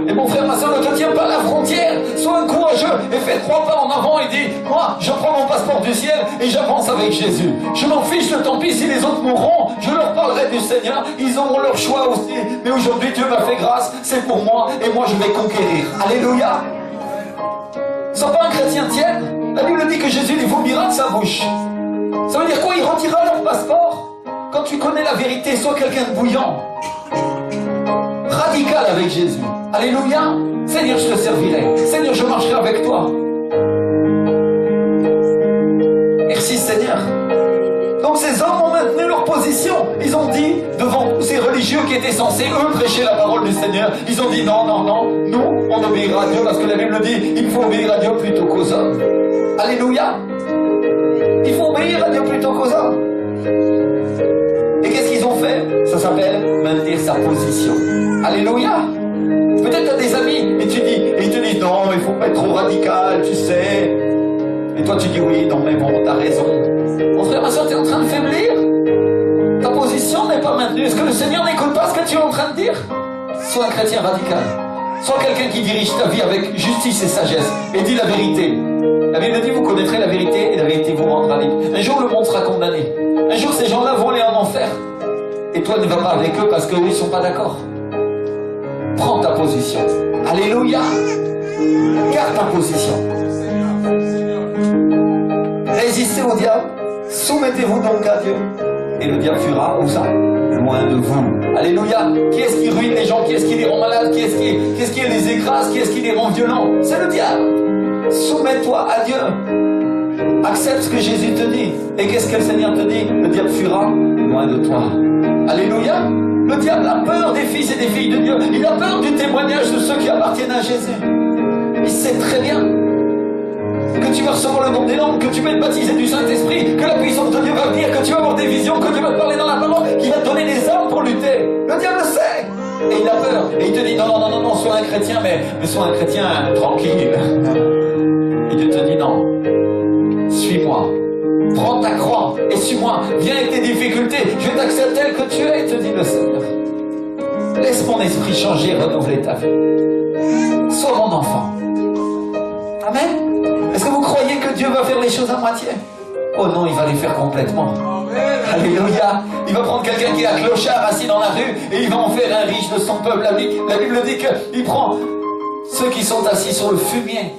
Et mon frère, ma soeur, ne te tiens pas à la frontière. Sois un courageux et fais 3 pas en avant et dis, moi, je prends mon passeport du ciel et j'avance avec Jésus. Je m'en fiche, le tant pis si les autres mourront. Je leur parlerai du Seigneur. Ils auront leur choix aussi. Mais aujourd'hui, Dieu m'a fait grâce. C'est pour moi et moi, je vais conquérir. Alléluia. Sois pas un chrétien tiède. La Bible dit que Jésus les vomira de sa bouche. Ça veut dire quoi? Il retirera leur passeport. Quand tu connais la vérité, sois quelqu'un de bouillant. Radical avec Jésus. Alléluia. Seigneur, je te servirai. Seigneur, je marcherai avec toi. Merci Seigneur. Donc ces hommes ont maintenu leur position. Ils ont dit, devant tous ces religieux qui étaient censés, eux, prêcher la parole du Seigneur, ils ont dit non, non, non, nous, on obéira à Dieu parce que la Bible dit, il faut obéir à Dieu plutôt qu'aux hommes. Alléluia. Il faut obéir à Dieu plutôt qu'aux hommes. Et qu'est-ce qu'ils ont fait? Ça s'appelle maintenir sa position. Alléluia. Peut-être tu as des amis et ils te disent non, il faut pas être trop radical, tu sais. Et toi tu dis oui, non mais bon, t'as raison. Mon frère, ma soeur, tu es en train de faiblir. Ta position n'est pas maintenue. Est-ce que le Seigneur n'écoute pas ce que tu es en train de dire? Sois un chrétien radical. Sois quelqu'un qui dirige ta vie avec justice et sagesse. Et dis la vérité. La Bible dit, vous connaîtrez la vérité et la vérité vous rendra libre. Un jour, le monde sera condamné. Un jour, ces gens-là vont aller en enfer. Et toi, ne vas pas avec eux parce qu'eux, ils ne sont pas d'accord. Prends ta position. Alléluia. Garde ta position. Résistez au diable. Soumettez-vous donc à Dieu. Et le diable fuira, où ça? Loin de vous. Alléluia. Qui est-ce qui ruine les gens? Qui est-ce qui les rend malades? Qui est-ce qui les écrase? Qui est-ce qui les rend violents? C'est le diable. Soumets-toi à Dieu. Accepte ce que Jésus te dit. Et qu'est-ce que le Seigneur te dit? Le diable fuira loin de toi. Alléluia. Le diable a peur des fils et des filles de Dieu. Il a peur du témoignage de ceux qui appartiennent à Jésus. Il sait très bien que tu vas recevoir le nom des langues, que tu vas être baptisé du Saint-Esprit, que la puissance de Dieu va venir, que tu vas avoir des visions, que Dieu va te parler dans la parole, qu'il va te donner des armes pour lutter. Le diable le sait. Et il a peur. Et il te dit non, non, non, non, non, sois un chrétien, mais sois un chrétien tranquille. Et Dieu te dit non. Suis-moi. Prends ta croix et suis-moi. Viens avec tes difficultés. Je vais t'accepter tel que tu es, te dit le Seigneur. Laisse mon esprit changer, renouveler ta vie. Sois mon enfant. Amen. Est-ce que vous croyez que Dieu va faire les choses à moitié? Oh non, il va les faire complètement. Alléluia. Il va prendre quelqu'un qui est un clochard assis dans la rue et il va en faire un riche de son peuple. La Bible dit qu'il prend ceux qui sont assis sur le fumier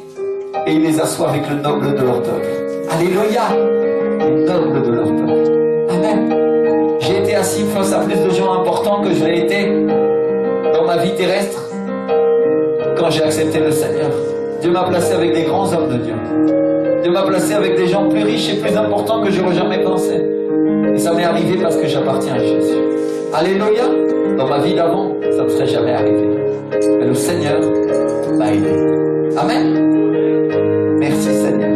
et il les assoit avec le noble de leur peuple. Alléluia. Les nobles de leur peuple. Amen. J'ai été assis face à plus de gens importants que je l'ai été dans ma vie terrestre quand j'ai accepté le Seigneur. Dieu m'a placé avec des grands hommes de Dieu. Dieu m'a placé avec des gens plus riches et plus importants que je n'aurais jamais pensé. Et ça m'est arrivé parce que j'appartiens à Jésus. Alléluia. Dans ma vie d'avant, ça ne me serait jamais arrivé. Mais le Seigneur m'a aidé. Amen. Merci Seigneur.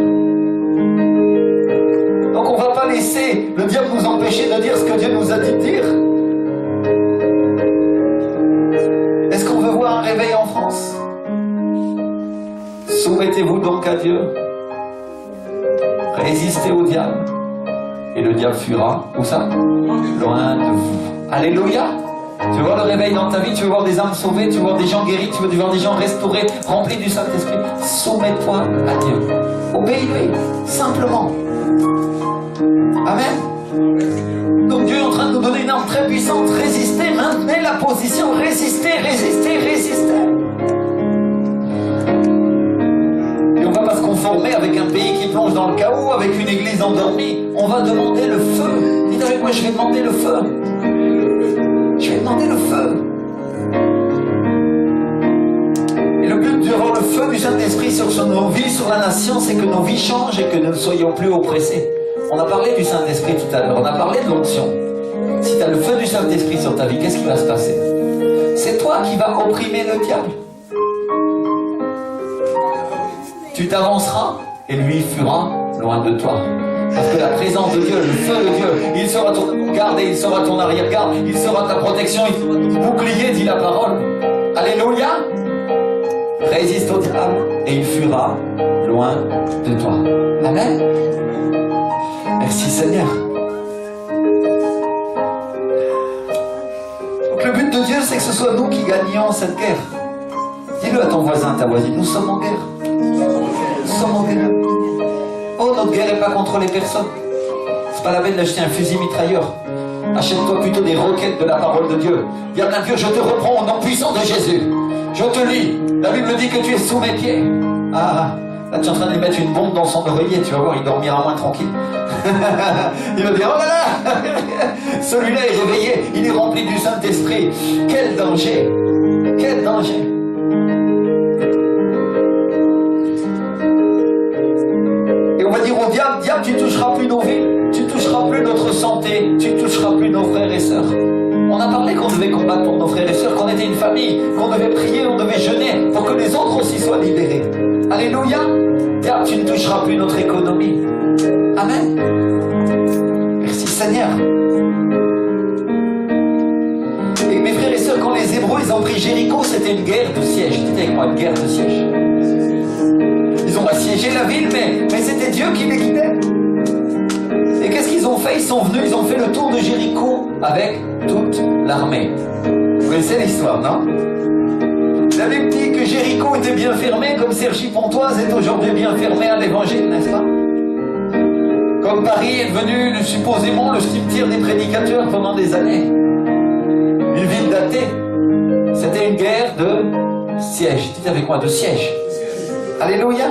Donc on ne va pas laisser le diable nous empêcher de dire ce que Dieu nous a dit de dire. à Dieu. Résistez au diable. Et le diable fuira. Où ça? Loin de vous. Alléluia. Tu veux voir le réveil dans ta vie, tu veux voir des âmes sauvées, tu veux voir des gens guéris, tu veux voir des gens restaurés, remplis du Saint-Esprit. Soumets-toi à Dieu. Obéis-lui, simplement. Amen. Donc Dieu est en train de nous donner une arme très puissante. Résistez, maintenez la position. Résistez, résistez, résistez. Et on ne va pas se conformer avec un pays qui plonge dans le chaos, avec une église endormie. On va demander le feu. Dites avec moi, je vais demander le feu. Je vais demander le feu. Et le but d'avoir le feu du Saint-Esprit sur nos vies, sur la nation, c'est que nos vies changent et que nous ne soyons plus oppressés. On a parlé du Saint-Esprit tout à l'heure, on a parlé de l'onction. Si tu as le feu du Saint-Esprit sur ta vie, qu'est-ce qui va se passer? C'est toi qui vas opprimer le diable. Tu t'avanceras et lui fuira loin de toi. Parce que la présence de Dieu, le feu de Dieu, il sera ton garde et il sera ton arrière-garde, il sera ta protection, il sera ton bouclier, dit la parole. Alléluia. Résiste au diable et il fuira loin de toi. Amen. Merci Seigneur. Donc le but de Dieu, c'est que ce soit nous qui gagnions cette guerre. Dis-le à ton voisin, ta voisine, nous sommes en guerre. Nous sommes en guerre. Oh, notre guerre n'est pas contre les personnes. C'est pas la peine d'acheter un fusil mitrailleur. Achète-toi plutôt des roquettes de la parole de Dieu. Viens bien Dieu, je te reprends au nom puissant de Jésus. Je te lis. La Bible dit que tu es sous mes pieds. Ah, là tu es en train de lui mettre une bombe dans son oreiller. Tu vas voir, il dormira moins tranquille. Il va dire, oh là là, celui-là est réveillé. Il est rempli du Saint-Esprit. Quel danger. Quel danger. Diable, tu ne toucheras plus nos vies, tu ne toucheras plus notre santé, tu ne toucheras plus nos frères et sœurs. On a parlé qu'on devait combattre pour nos frères et sœurs, qu'on était une famille, qu'on devait prier, on devait jeûner pour que les autres aussi soient libérés. Alléluia. Diable, tu ne toucheras plus notre économie. Amen. Merci Seigneur. Et mes frères et sœurs, quand les Hébreux ils ont pris Jéricho, c'était une guerre de siège. Dites avec moi, une guerre de siège. Ils ont assiégé la ville, mais c'était Dieu qui les guidait. Et qu'est-ce qu'ils ont fait? Ils sont venus, ils ont fait le tour de Jéricho avec toute l'armée. Vous connaissez l'histoire, non? La Bible dit que Jéricho était bien fermé, comme Cergy-Pontoise est aujourd'hui bien fermé à l'évangile, n'est-ce pas? Comme Paris est devenu supposément le cimetière des prédicateurs pendant des années. Une ville d'athées. C'était une guerre de siège. Dites avec moi, de siège. Alléluia.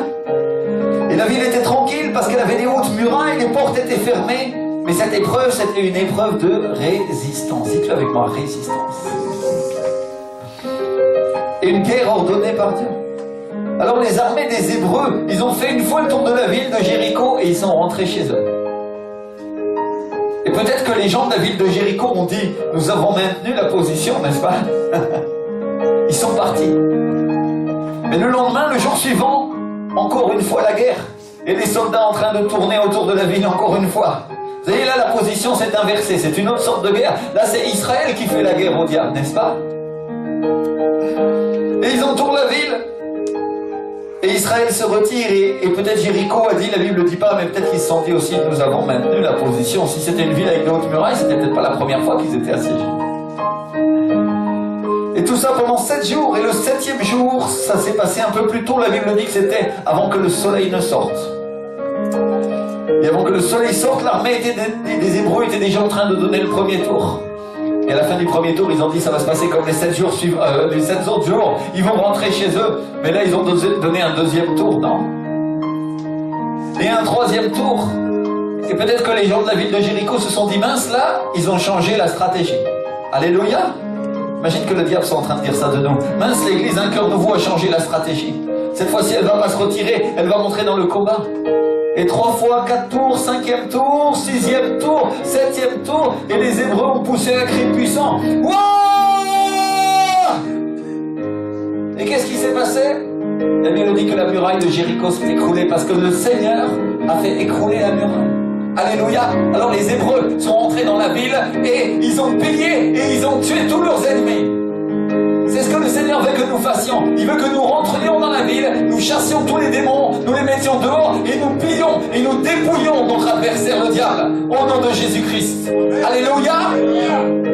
Et la ville était tranquille parce qu'elle avait des hautes murailles, les portes étaient fermées. Mais cette épreuve, c'était une épreuve de résistance. Dites-le avec moi, résistance. Et une guerre ordonnée par Dieu. Alors les armées des Hébreux, ils ont fait une fois le tour de la ville de Jéricho et ils sont rentrés chez eux. Et peut-être que les gens de la ville de Jéricho ont dit, nous avons maintenu la position, n'est-ce pas? Ils sont partis. Mais le lendemain, le jour suivant, encore une fois la guerre. Et les soldats en train de tourner autour de la ville encore une fois. Vous voyez là, la position s'est inversée. C'est une autre sorte de guerre. Là, c'est Israël qui fait la guerre au diable, n'est-ce pas? Et ils entourent la ville. Et Israël se retire. Et peut-être Jéricho a dit, la Bible ne dit pas, mais peut-être qu'ils se sont dit aussi, nous avons maintenu la position. Si c'était une ville avec de hautes murailles, c'était peut-être pas la première fois qu'ils étaient assiégés. Et tout ça pendant 7 jours. Et le 7e jour, ça s'est passé un peu plus tôt. La Bible dit que c'était avant que le soleil ne sorte. Et avant que le soleil sorte, l'armée des Hébreux était déjà en train de donner le premier tour. Et à la fin du premier tour, ils ont dit ça va se passer comme les 7 jours suivants, les 7 autres jours. Ils vont rentrer chez eux. Mais là, ils ont donné un deuxième tour, non? Et un troisième tour. Et peut-être que les gens de la ville de Jéricho se sont dit mince, là, ils ont changé la stratégie. Alléluia. Imagine que le diable soit en train de dire ça de nous. Mince, l'église, un cœur nouveau a changé la stratégie. Cette fois-ci, elle ne va pas se retirer, elle va rentrer dans le combat. Et 3 fois, 4 tours, 5e tour, 6e tour, 7e tour, et les Hébreux ont poussé un cri puissant. Wouah! Et qu'est-ce qui s'est passé? La Bible dit que la muraille de Jéricho s'est écroulée parce que le Seigneur a fait écrouler la muraille. Alléluia. Alors les Hébreux sont rentrés dans la ville et ils ont pillé et ils ont tué tous leurs ennemis. C'est ce que le Seigneur veut que nous fassions. Il veut que nous rentrions dans la ville, nous chassions tous les démons, nous les mettions dehors et nous pillions et nous dépouillions notre adversaire, le diable, au nom de Jésus-Christ. Alléluia.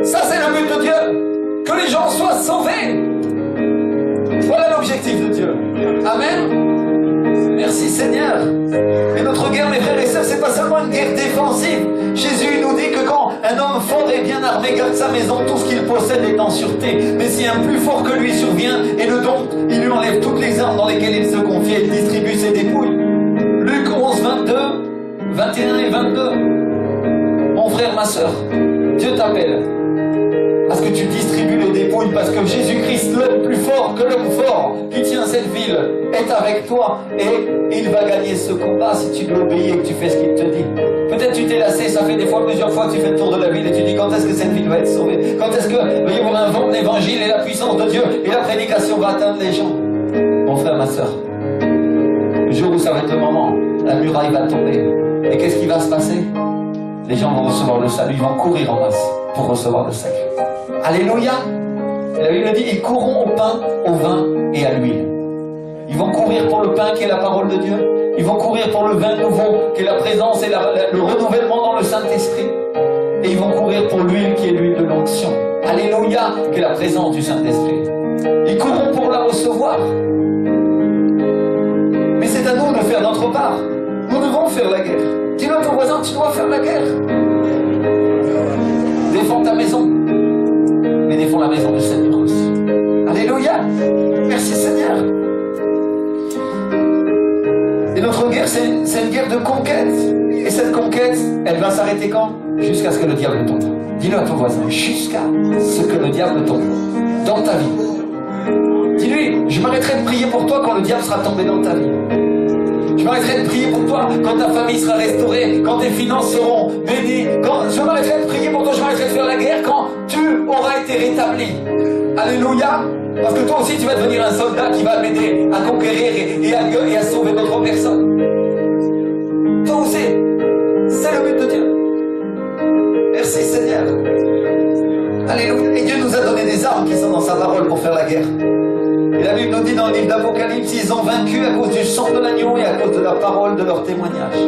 Ça, c'est le but de Dieu. Que les gens soient sauvés. Voilà l'objectif de Dieu. Amen. Merci Seigneur. Et notre guerre, mes frères et sœurs, c'est pas seulement une guerre défensive. Jésus nous dit que quand un homme fort et bien armé garde sa maison, tout ce qu'il possède est en sûreté. Mais si un plus fort que lui survient et le dompte, il lui enlève toutes les armes dans lesquelles il se confie et il distribue ses dépouilles. Luc 11, 22, 21 et 22. Mon frère, ma sœur, Dieu t'appelle à ce que tu distribues les dépouilles, parce que Jésus-Christ, l'homme plus fort que l'homme fort qui tient cette ville, est avec toi et il va gagner ce combat si tu lui obéis et que tu fais ce qu'il te dit. Peut-être tu t'es lassé, ça fait plusieurs fois que tu fais le tour de la ville et tu dis quand est-ce que cette ville va être sauvée, quand est-ce que va y avoir un vent de l'évangile et la puissance de Dieu et la prédication va atteindre les gens. Mon frère, ma soeur, le jour où ça va être le moment, la muraille va tomber et qu'est-ce qui va se passer? Les gens vont recevoir le salut, ils vont courir en masse pour recevoir le salut. Alléluia. La Bible dit, ils courront au pain, au vin et à l'huile. Ils vont courir pour le pain qui est la parole de Dieu. Ils vont courir pour le vin nouveau qui est la présence et le renouvellement dans le Saint-Esprit. Et ils vont courir pour l'huile qui est l'huile de l'onction. Alléluia, qui est la présence du Saint-Esprit. Ils courront pour la recevoir. Mais c'est à nous de faire notre part. Nous devons faire la guerre. Dis-le à ton voisin, tu dois faire la guerre. Défends ta maison. Mais défends la maison du Seigneur aussi. Alléluia. Merci Seigneur. Et notre guerre, c'est une guerre de conquête. Et cette conquête, elle va s'arrêter quand? Jusqu'à ce que le diable tombe. Dis-le à ton voisin, jusqu'à ce que le diable tombe dans ta vie. Dis-lui, je m'arrêterai de prier pour toi quand le diable sera tombé dans ta vie. Je m'arrêterai de prier pour toi quand ta famille sera restaurée, quand tes finances seront bénies. Je m'arrêterai de prier pour toi, je m'arrêterai de faire la guerre quand tu auras été rétabli. Alléluia. Parce que toi aussi tu vas devenir un soldat qui va m'aider à conquérir et à sauver d'autres personnes. Toi aussi. C'est le but de Dieu. Merci Seigneur. Alléluia. Et Dieu nous a donné des armes qui sont dans sa parole pour faire la guerre. Et la Bible nous dit dans le livre d'Apocalypse, ils ont vaincu à cause du sang de l'agneau et à cause de la parole de leur témoignage.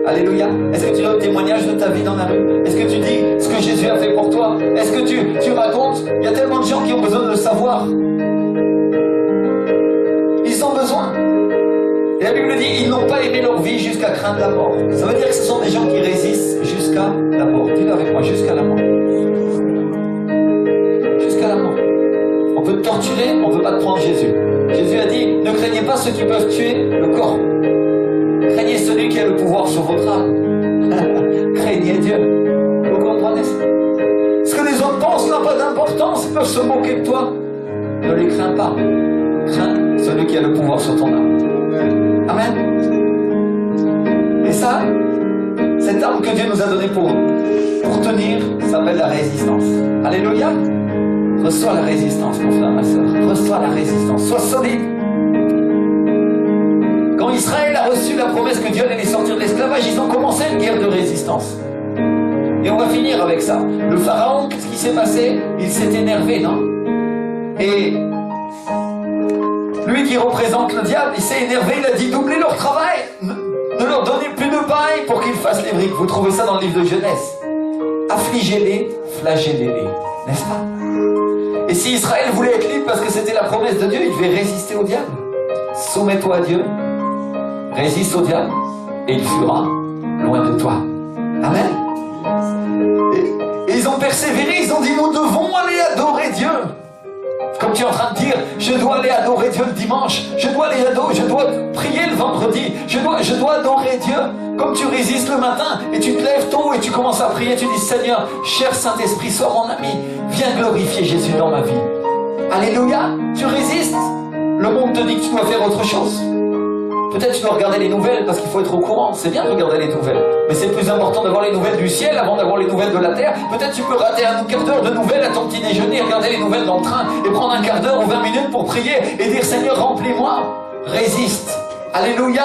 Alléluia. Est-ce que tu donnes le témoignage de ta vie dans la rue? Est-ce que tu dis ce que Jésus a fait pour toi? Est-ce que tu racontes? Il y a tellement de gens qui ont besoin de le savoir. Ils ont besoin. Et la Bible dit, ils n'ont pas aimé leur vie jusqu'à craindre la mort. Ça veut dire que ce sont des gens qui résistent jusqu'à la mort. Dis-le avec moi, jusqu'à la mort. Jusqu'à la mort. On peut te torturer, on ne peut pas te prendre Jésus. Jésus a dit, ne craignez pas ceux qui peuvent tuer le corps. Craignez celui qui a le pouvoir sur votre âme. Craignez Dieu. Vous comprenez ça? Ce que les autres pensent n'a pas d'importance, ils peuvent se moquer de toi. Ne les crains pas. Crains celui qui a le pouvoir sur ton âme. Amen. Et ça, cette arme que Dieu nous a donnée pour tenir, s'appelle la résistance. Alléluia. Reçois la résistance, mon frère, ma soeur. Reçois la résistance. Sois solide. Quand Israël a reçu la promesse que Dieu allait les sortir de l'esclavage, ils ont commencé une guerre de résistance. Et on va finir avec ça. Le pharaon, qu'est-ce qui s'est passé? Il s'est énervé, non? Et lui qui représente le diable, il s'est énervé, il a dit doublez leur travail, ne leur donnez plus de paille pour qu'ils fassent les briques. Vous trouvez ça dans le livre de Genèse. Affligez-les, flagellez-les, n'est-ce pas? Et si Israël voulait être libre parce que c'était la promesse de Dieu, il devait résister au diable. Soumets-toi à Dieu, résiste au diable, et il fuira loin de toi. Amen. Et ils ont persévéré, ils ont dit nous devons aller adorer Dieu. Comme tu es en train de dire, je dois aller adorer Dieu le dimanche, je dois prier le vendredi, je dois adorer Dieu. Comme tu résistes le matin et tu te lèves tôt et tu commences à prier, tu dis Seigneur, cher Saint-Esprit, sois mon ami, viens glorifier Jésus dans ma vie. Alléluia, tu résistes. Le monde te dit que tu dois faire autre chose. Peut-être tu dois regarder les nouvelles parce qu'il faut être au courant. C'est bien de regarder les nouvelles. Mais c'est plus important d'avoir les nouvelles du ciel avant d'avoir les nouvelles de la terre. Peut-être tu peux rater un quart d'heure de nouvelles à ton petit déjeuner, regarder les nouvelles dans le train et prendre un quart d'heure ou 20 minutes pour prier et dire Seigneur, remplis-moi. Résiste. Alléluia.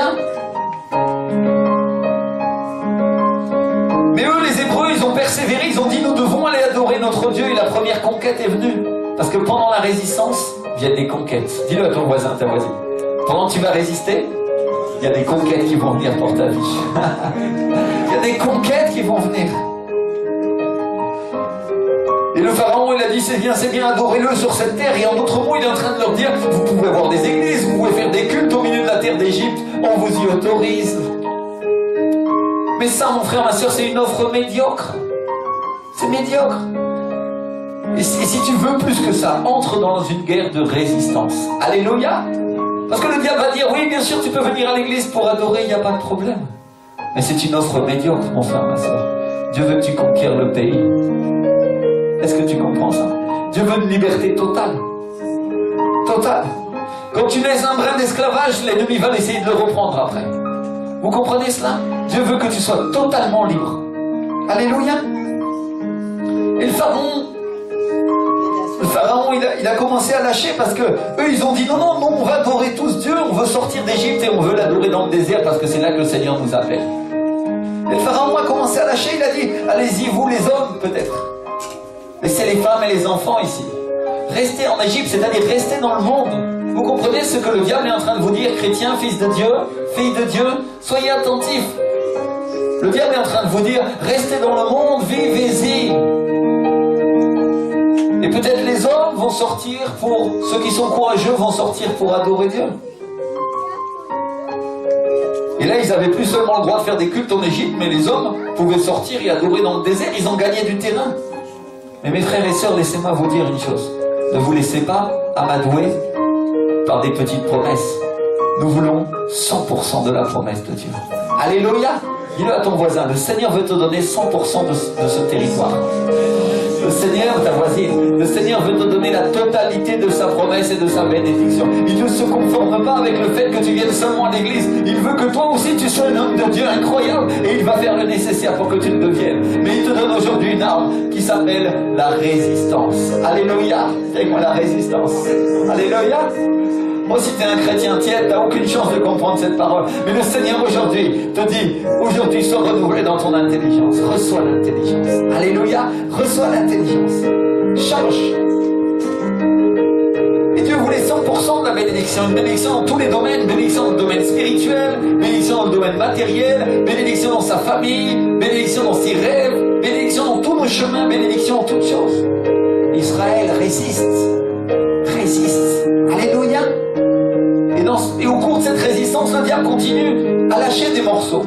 Mais eux, les Hébreux, ils ont persévéré. Ils ont dit nous devons aller adorer notre Dieu. Et la première conquête est venue. Parce que pendant la résistance, viennent des conquêtes. Dis-le à ton voisin, ta voisine. Pendant que tu vas résister, il y a des conquêtes qui vont venir pour ta vie. Il y a des conquêtes qui vont venir. Et le pharaon, il a dit, c'est bien, adorez-le sur cette terre. Et en d'autres mots, il est en train de leur dire, vous pouvez avoir des églises, vous pouvez faire des cultes au milieu de la terre d'Égypte, on vous y autorise. Mais ça, mon frère, ma soeur, c'est une offre médiocre. C'est médiocre. Et si tu veux plus que ça, entre dans une guerre de résistance. Alléluia. Parce que le diable va dire, oui, bien sûr, tu peux venir à l'église pour adorer, il n'y a pas de problème. Mais c'est une offre médiocre, mon frère, ma soeur. Dieu veut que tu conquières le pays. Est-ce que tu comprends ça? Dieu veut une liberté totale. Totale. Quand tu laisses un brin d'esclavage, l'ennemi va essayer de le reprendre après. Vous comprenez cela? Dieu veut que tu sois totalement libre. Alléluia. Et le pharaon, il a commencé à lâcher parce que eux, ils ont dit non, on va adorer tous Dieu, on veut sortir d'Égypte et on veut l'adorer dans le désert parce que c'est là que le Seigneur nous appelle. Et le pharaon a commencé à lâcher, il a dit, allez-y, vous les hommes, peut-être. Laissez les femmes et les enfants ici. Restez en Égypte, c'est-à-dire restez dans le monde. Vous comprenez ce que le diable est en train de vous dire, chrétiens, fils de Dieu, fille de Dieu, soyez attentifs. Le diable est en train de vous dire, restez dans le monde, vivez-y. Et peut-être les hommes vont sortir pour, ceux qui sont courageux vont sortir pour adorer Dieu. Et là, ils n'avaient plus seulement le droit de faire des cultes en Égypte, mais les hommes pouvaient sortir et adorer dans le désert. Ils ont gagné du terrain. Mais mes frères et sœurs, laissez-moi vous dire une chose. Ne vous laissez pas amadouer par des petites promesses. Nous voulons 100% de la promesse de Dieu. Alléluia. Dis-le à ton voisin, le Seigneur veut te donner 100% de ce territoire. Le Seigneur, ta voisine, le Seigneur veut te donner la totalité de sa promesse et de sa bénédiction. Il ne se conforme pas avec le fait que tu viennes seulement à l'église. Il veut que toi aussi tu sois un homme de Dieu incroyable et il va faire le nécessaire pour que tu le deviennes. Mais il te donne aujourd'hui une arme qui s'appelle la résistance. Alléluia. C'est quoi la résistance? Alléluia. Moi, si tu es un chrétien tiède, tu n'as aucune chance de comprendre cette parole. Mais le Seigneur aujourd'hui te dit, aujourd'hui sois renouvelé dans ton intelligence. Reçois l'intelligence. Alléluia. Reçois l'intelligence. Change. Et Dieu voulait 100% de la bénédiction. Une bénédiction dans tous les domaines. Bénédiction dans le domaine spirituel, bénédiction dans le domaine matériel, bénédiction dans sa famille, bénédiction dans ses rêves, bénédiction dans tous nos chemins, bénédiction en toutes choses. Israël résiste. Résiste. Alléluia. Et au cours de cette résistance, le diable continue à lâcher des morceaux.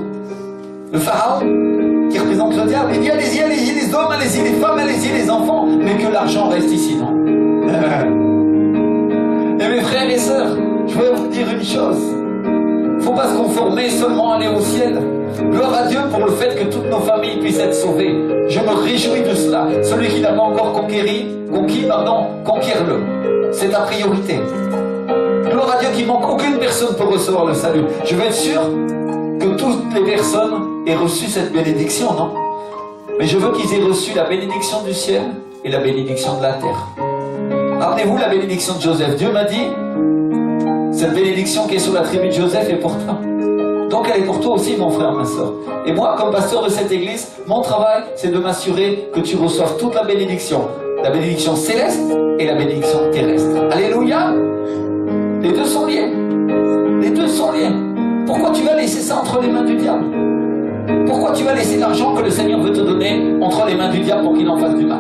Le pharaon, qui représente le diable, il dit allez-y, allez-y les hommes, allez-y les femmes, allez-y les enfants, mais que l'argent reste ici, non? Et mes frères et sœurs, je voudrais vous dire une chose. Il ne faut pas se conformer seulement à aller au ciel. Gloire à Dieu pour le fait que toutes nos familles puissent être sauvées. Je me réjouis de cela. Celui qui n'a pas encore conquiert-le. C'est ta priorité. Gloire à Dieu qu'il manque aucune personne pour recevoir le salut. Je veux être sûr que toutes les personnes aient reçu cette bénédiction, non? Mais je veux qu'ils aient reçu la bénédiction du ciel et la bénédiction de la terre. Rappelez-vous la bénédiction de Joseph. Dieu m'a dit, cette bénédiction qui est sur la tribu de Joseph est pour toi. Donc elle est pour toi aussi, mon frère, ma soeur. Et moi, comme pasteur de cette église, mon travail, c'est de m'assurer que tu reçoives toute la bénédiction. La bénédiction céleste et la bénédiction terrestre. Alléluia. Les deux sont liés. Les deux sont liés. Pourquoi tu vas laisser ça entre les mains du diable? Pourquoi tu vas laisser l'argent que le Seigneur veut te donner entre les mains du diable pour qu'il en fasse du mal?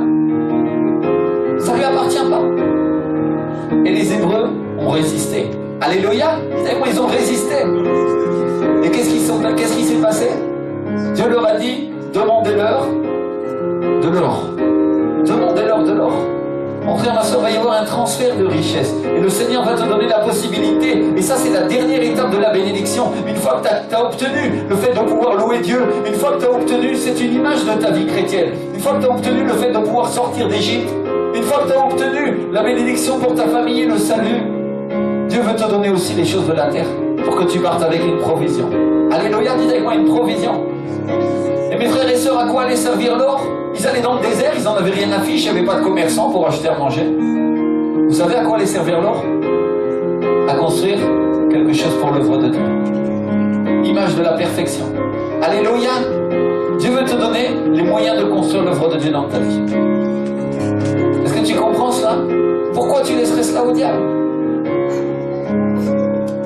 Ça ne lui appartient pas. Et les Hébreux ont résisté. Alléluia. Ils ont résisté. Et qu'est-ce qui s'est passé? Dieu leur a dit, demandez-leur de l'or. Demandez-leur de l'or. Mon frère, ma soeur, va y avoir un transfert de richesse. Et le Seigneur va te donner la possibilité. Et ça, c'est la dernière étape de la bénédiction. Une fois que tu as obtenu le fait de pouvoir louer Dieu, une fois que tu as obtenu, c'est une image de ta vie chrétienne. Une fois que tu as obtenu le fait de pouvoir sortir d'Égypte, une fois que tu as obtenu la bénédiction pour ta famille et le salut, Dieu veut te donner aussi les choses de la terre pour que tu partes avec une provision. Alléluia, dis avec moi une provision. Et mes frères et sœurs, à quoi allait servir l'or? Ils allaient dans le désert, ils n'en avaient rien à fiche, il n'y avait pas de commerçants pour acheter à manger. Vous savez à quoi allait servir l'or? À construire quelque chose pour l'œuvre de Dieu. Image de la perfection. Alléluia. Dieu veut te donner les moyens de construire l'œuvre de Dieu dans ta vie. Est-ce que tu comprends cela? Pourquoi Pourquoi tu laisserais cela au diable?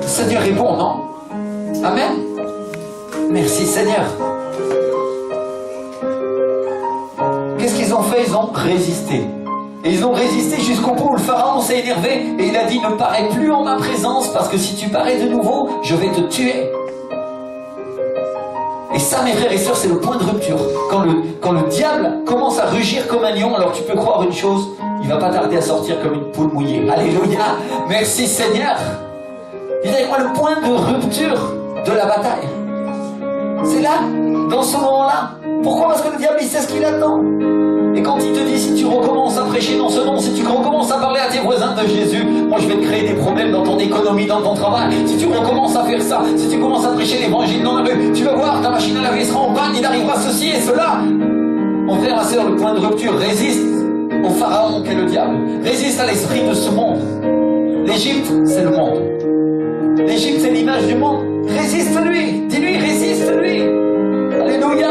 Le Seigneur est bon, non? Amen. Merci Seigneur. Qu'est-ce qu'ils ont fait? Ils ont résisté. Et ils ont résisté jusqu'au point où le Pharaon s'est énervé et il a dit: ne parais plus en ma présence, parce que si tu parais de nouveau, je vais te tuer. Et ça, mes frères et sœurs, c'est le point de rupture. Quand le diable commence à rugir comme un lion, alors tu peux croire une chose, il va pas tarder à sortir comme une poule mouillée. Alléluia. Merci Seigneur. Il y a quoi le point de rupture de la bataille? C'est là, dans ce moment-là. Pourquoi? Parce que le diable, il sait ce qu'il attend. Et quand il te dit: si tu recommences à prêcher dans ce nom, si tu recommences à parler à tes voisins de Jésus, moi je vais te créer des problèmes dans ton économie, dans ton travail. Si tu recommences à faire ça, si tu commences à prêcher l'évangile dans la rue, tu vas voir, ta machine à laver sera en panne, il arrivera ceci et cela. Mon frère, ma soeur, le point de rupture, résiste au pharaon qu'est le diable. Résiste à l'esprit de ce monde. L'Égypte, c'est le monde. L'Égypte, c'est l'image du monde. Résiste-lui. Dis-lui, résiste-lui. Alléluia.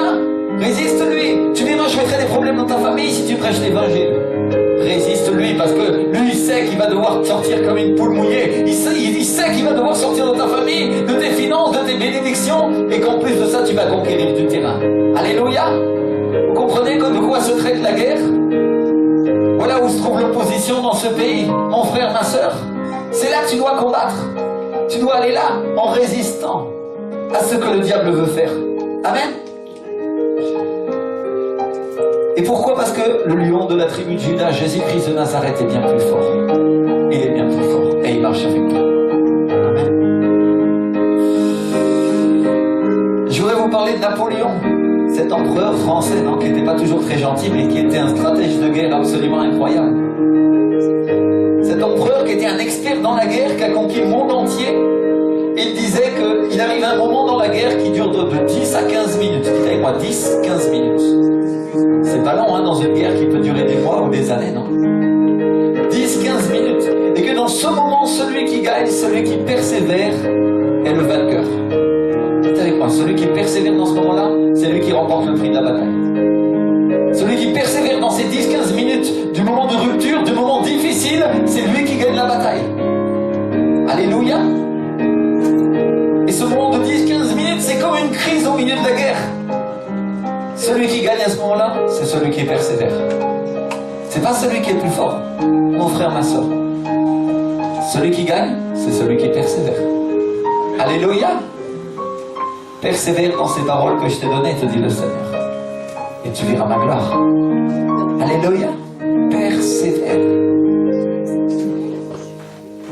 Résiste-lui. Tu verras, je mettrai des problèmes dans ta famille si tu prêches l'évangile. Résiste-lui, parce que lui, il sait qu'il va devoir sortir comme une poule mouillée. Il sait qu'il va devoir sortir de ta famille, de tes finances, de tes bénédictions, et qu'en plus de ça, tu vas conquérir du terrain. Alléluia. Vous comprenez de quoi se traite la guerre? Voilà où se trouve l'opposition dans ce pays, mon frère, ma soeur. C'est là que tu dois combattre. Tu dois aller là, en résistant à ce que le diable veut faire. Amen. Et pourquoi? Parce que le lion de la tribu de Juda, Jésus-Christ de Nazareth, est bien plus fort. Il est bien plus fort. Et il marche avec toi. Amen. Je voudrais vous parler de Napoléon, cet empereur français, non, qui n'était pas toujours très gentil, mais qui était un stratège de guerre absolument incroyable. Cet empereur qui était un expert dans la guerre, qui a conquis le monde entier. Il disait qu'il arrive un moment dans la guerre qui dure de 10 à 15 minutes. Dites avec moi, 10-15 minutes. C'est pas long, hein, dans une guerre qui peut durer des mois ou des années, non? 10-15 minutes. Et que dans ce moment, celui qui gagne, celui qui persévère, est le vainqueur. Dites avec moi, celui qui persévère dans ce moment-là, c'est lui qui remporte le prix de la bataille. Celui qui persévère dans ces 10-15 minutes, du moment de rupture, du moment difficile, c'est lui qui gagne la bataille. Alléluia. Et ce moment de 10-15 minutes, c'est comme une crise au milieu de la guerre. Celui qui gagne à ce moment-là, c'est celui qui persévère. C'est pas celui qui est le plus fort, mon frère, ma soeur. Celui qui gagne, c'est celui qui persévère. Alléluia. Persévère dans ces paroles que je t'ai données, te dit le Seigneur. Et tu verras ma gloire. Alléluia. Persévère.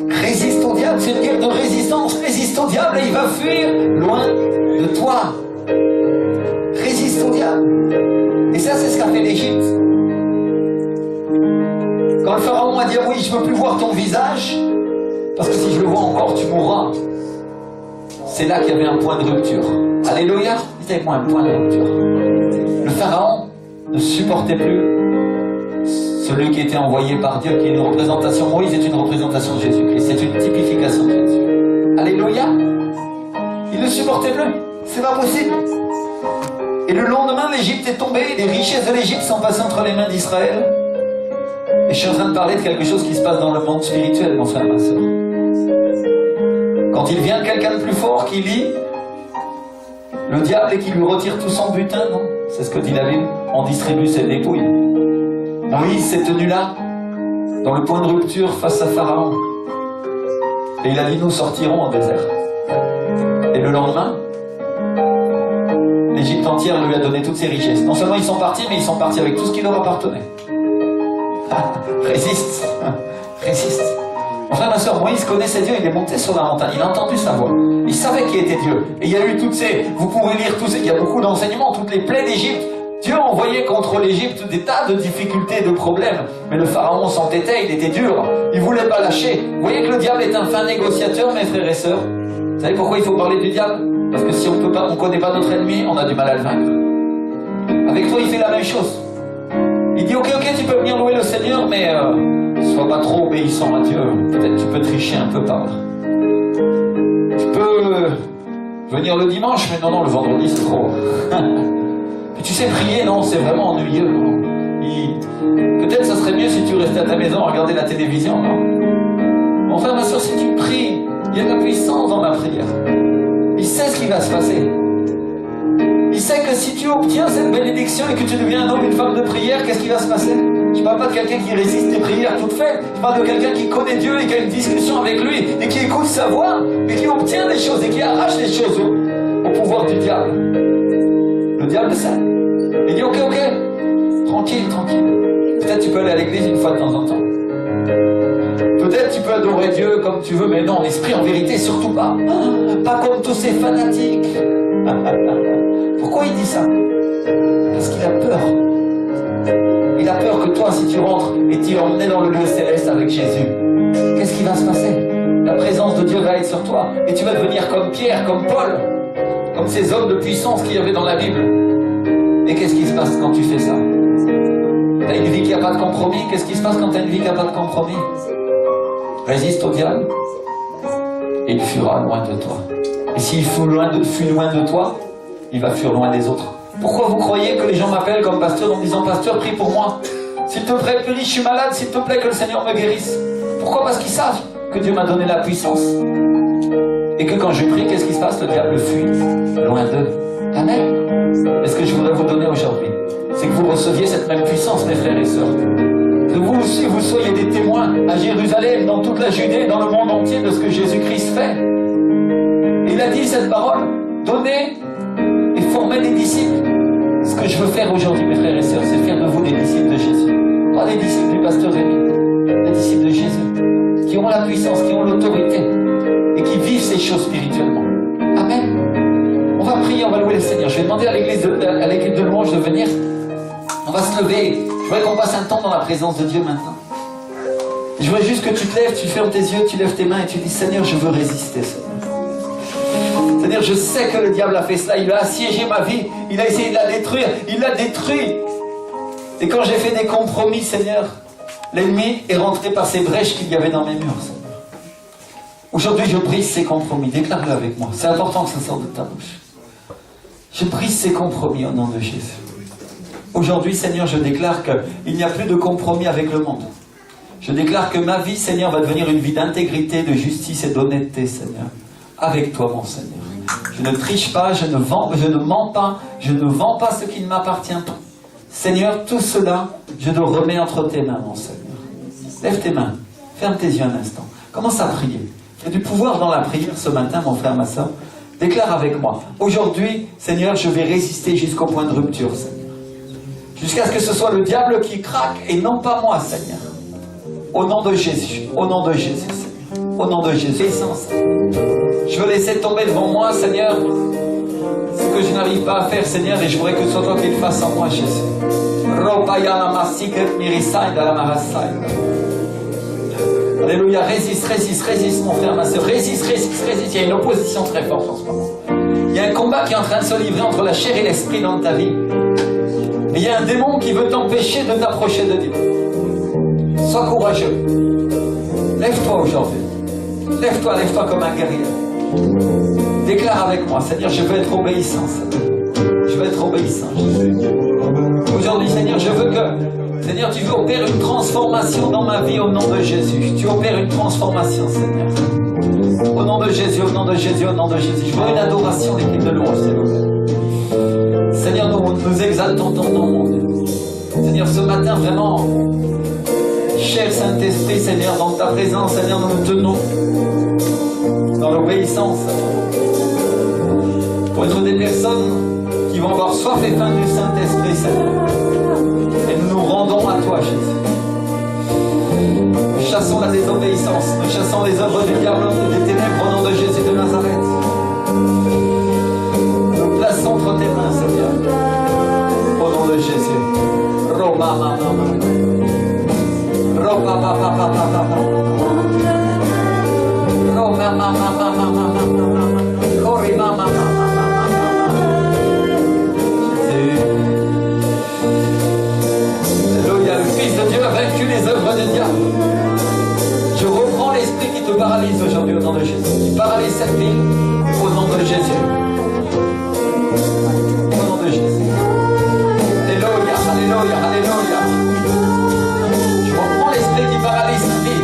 Résiste au diable, c'est une guerre de résistance. Résiste au diable et il va fuir loin de toi. Résiste au diable. Et ça, c'est ce qu'a fait l'Égypte. Quand le pharaon a dit: oui, je ne veux plus voir ton visage, parce que si je le vois encore, tu mourras. C'est là qu'il y avait un point de rupture. Alléluia. Dites avec moi, un point de rupture. Le pharaon ne supportait plus celui qui était envoyé par Dieu, qui est une représentation. Moïse est une représentation de Jésus-Christ. C'est une typification de Jésus. Alléluia. Il ne supportait plus. C'est pas possible. Et le lendemain, l'Égypte est tombée. Les richesses de l'Égypte sont passées entre les mains d'Israël. Et je suis en train de parler de quelque chose qui se passe dans le monde spirituel, mon frère, ma soeur. Quand il vient quelqu'un de plus fort qui lit le diable et qui lui retire tout son butin, non? C'est ce que dit la Bible. On distribue ses dépouilles. Moïse s'est tenu là, dans le point de rupture face à Pharaon. Et il a dit: nous sortirons au désert. Et le lendemain, l'Égypte entière lui a donné toutes ses richesses. Non seulement ils sont partis, mais ils sont partis avec tout ce qui leur appartenait. Résiste. Résiste. Mon frère, ma soeur, Moïse connaissait Dieu, il est monté sur la montagne, il a entendu sa voix. Il savait qui était Dieu. Et il y a eu toutes ces... Vous pouvez lire tous ces... Il y a beaucoup d'enseignements, toutes les plaies d'Égypte. Dieu envoyait contre l'Égypte des tas de difficultés, de problèmes. Mais le pharaon s'entêtait, il était dur. Il ne voulait pas lâcher. Vous voyez que le diable est un fin négociateur, mes frères et sœurs. Vous savez pourquoi il faut parler du diable? Parce que si on ne connaît pas notre ennemi, on a du mal à le vaincre. Avec toi, il fait la même chose. Il dit: ok, tu peux venir louer le Seigneur, mais sois pas trop obéissant à Dieu. Peut-être tu peux tricher un peu par là. Tu peux venir le dimanche, mais non, le vendredi, c'est trop. Puis tu sais prier, non, c'est vraiment ennuyeux. Non. Peut-être ça serait mieux si tu restais à ta maison à regarder la télévision, non? Mon frère, ma soeur, si tu pries, il y a de la puissance dans la prière. Il sait ce qui va se passer. Il sait que si tu obtiens cette bénédiction et que tu deviens un homme, une femme de prière, qu'est-ce qui va se passer? Je ne parle pas de quelqu'un qui résiste des prières toutes faites. Je parle de quelqu'un qui connaît Dieu et qui a une discussion avec lui et qui écoute sa voix, mais qui obtient des choses et qui arrache des choses au pouvoir du diable. Le diable sait. Il dit ok, tranquille. Peut-être tu peux aller à l'église une fois de temps en temps. Peut-être tu peux adorer Dieu comme tu veux, mais non, en esprit, en vérité, surtout pas. Pas comme tous ces fanatiques. Pourquoi il dit ça? Parce qu'il a peur. Il a peur que toi, si tu rentres et tu es emmené dans le lieu céleste avec Jésus, qu'est-ce qui va se passer? La présence de Dieu va être sur toi. Et tu vas devenir comme Pierre, comme Paul, comme ces hommes de puissance qu'il y avait dans la Bible. Et qu'est-ce qui se passe quand tu fais ça? Tu as une vie qui n'a pas de compromis. Qu'est-ce qui se passe quand tu as une vie qui n'a pas de compromis? Résiste au diable et il fuira loin de toi. Et s'il fuit loin de toi, il va fuir loin des autres. Pourquoi vous croyez que les gens m'appellent comme pasteur en me disant pasteur, prie pour moi? S'il te plaît, prie, je suis malade, s'il te plaît, que le Seigneur me guérisse. Pourquoi? Parce qu'ils savent que Dieu m'a donné la puissance. Et que quand je prie, qu'est-ce qui se passe? Le diable fuit loin d'eux. Amen. Et ce que je voudrais vous donner aujourd'hui, c'est que vous receviez cette même puissance, mes frères et sœurs. Que vous aussi, vous soyez des témoins à Jérusalem, dans toute la Judée, dans le monde entier, de ce que Jésus-Christ fait. Et il a dit cette parole, donnez et formez des disciples. Ce que je veux faire aujourd'hui, mes frères et sœurs, c'est faire de vous des disciples de Jésus. Pas des disciples du pasteur Rémi, des disciples de Jésus, qui ont la puissance, qui ont l'autorité, et qui vivent ces choses spirituellement. Amen. On va prier, on va louer le Seigneur. Je vais demander à l'équipe de louange de venir. On va se lever. Je voudrais qu'on passe un temps dans la présence de Dieu maintenant. Je voudrais juste que tu te lèves, tu fermes tes yeux, tu lèves tes mains et tu dis, Seigneur, je veux résister, Seigneur. Seigneur, je sais que le diable a fait cela, il a assiégé ma vie, il a essayé de la détruire, il l'a détruit. Et quand j'ai fait des compromis, Seigneur, l'ennemi est rentré par ces brèches qu'il y avait dans mes murs, Seigneur. Aujourd'hui, je brise ces compromis, déclare-le avec moi, c'est important que ça sorte de ta bouche. Je brise ces compromis au nom de Jésus. Aujourd'hui, Seigneur, je déclare qu'il n'y a plus de compromis avec le monde. Je déclare que ma vie, Seigneur, va devenir une vie d'intégrité, de justice et d'honnêteté, Seigneur. Avec toi, mon Seigneur. Je ne triche pas, je ne mens pas, je ne vends pas ce qui ne m'appartient pas. Seigneur, tout cela, je le remets entre tes mains, mon Seigneur. Lève tes mains, ferme tes yeux un instant. Commence à prier. Il y a du pouvoir dans la prière ce matin, mon frère, ma soeur. Déclare avec moi. Aujourd'hui, Seigneur, je vais résister jusqu'au point de rupture, Seigneur. Jusqu'à ce que ce soit le diable qui craque et non pas moi, Seigneur. Au nom de Jésus, au nom de Jésus, Seigneur. Au nom de Jésus. Je veux laisser tomber devant moi, Seigneur, ce que je n'arrive pas à faire, Seigneur, et je voudrais que ce soit toi qui le fasses en moi, Jésus. Alléluia, résiste, mon frère, ma soeur. Résiste. Il y a une opposition très forte en ce moment. Il y a un combat qui est en train de se livrer entre la chair et l'esprit dans ta vie. Et il y a un démon qui veut t'empêcher de t'approcher de Dieu. Sois courageux. Lève-toi aujourd'hui. Lève-toi comme un guerrier. Déclare avec moi, Seigneur, je veux être obéissant, Seigneur. Je veux être obéissant, Jésus. Aujourd'hui, Seigneur, je veux que, Seigneur, tu veux opérer une transformation dans ma vie au nom de Jésus. Tu opères une transformation, Seigneur. Au nom de Jésus, au nom de Jésus, au nom de Jésus. Je veux une adoration, l'équipe de louange, s'il vous plaît. Seigneur, nous exaltons ton nom, mon Dieu. Seigneur, ce matin, vraiment, cher Saint-Esprit, Seigneur, dans ta présence, Seigneur, nous nous tenons dans l'obéissance pour être des personnes qui vont avoir soif et faim du Saint-Esprit, Seigneur. Et nous nous rendons à toi, Jésus. Nous chassons la désobéissance, nous chassons les œuvres du diable et des ténèbres au nom de Jésus de Nazareth. Nous plaçons entre tes mains, Seigneur, au nom de Jésus. Roma, mama, mama. Roma, papa, papa, papa. Roma, mama, mama, mama. Kori, mama, mama. Alléluia, le Fils de Dieu a vaincu les œuvres du diable. Je reprends l'esprit qui te paralyse aujourd'hui au nom de Jésus. Qui paralyse cette vie au nom de Jésus. Au nom de Jésus. Alléluia, alléluia. Alléluia, alléluia. Je reprends l'esprit qui paralyse ta vie.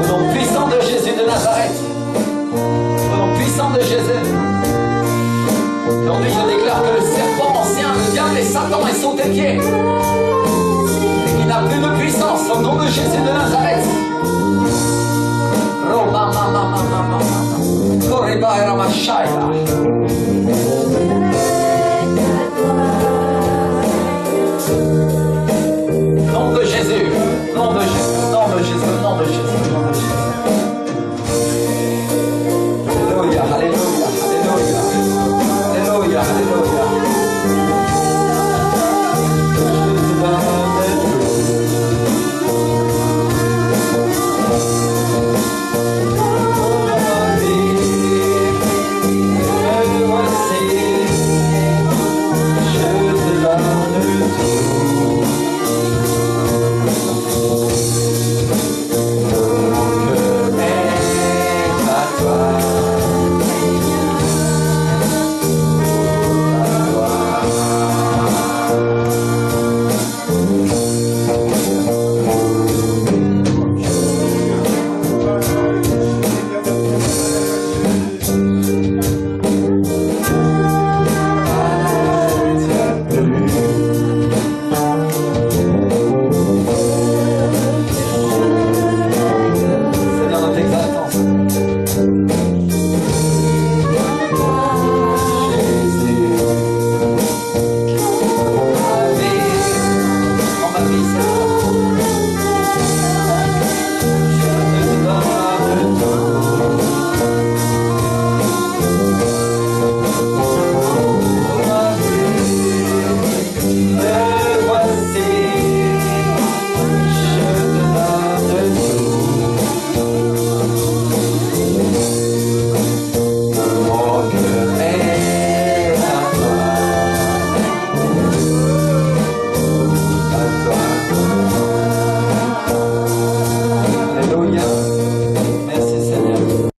Au nom puissant de Jésus de Nazareth. Au nom puissant de Jésus. Aujourd'hui, je déclare que le serpent ancien, le diable et Satan est sauté pied. Et qu'il n'a plus de puissance. Au nom de Jésus de Nazareth. Roma, mama, mama, mama. Koreba era mashaya.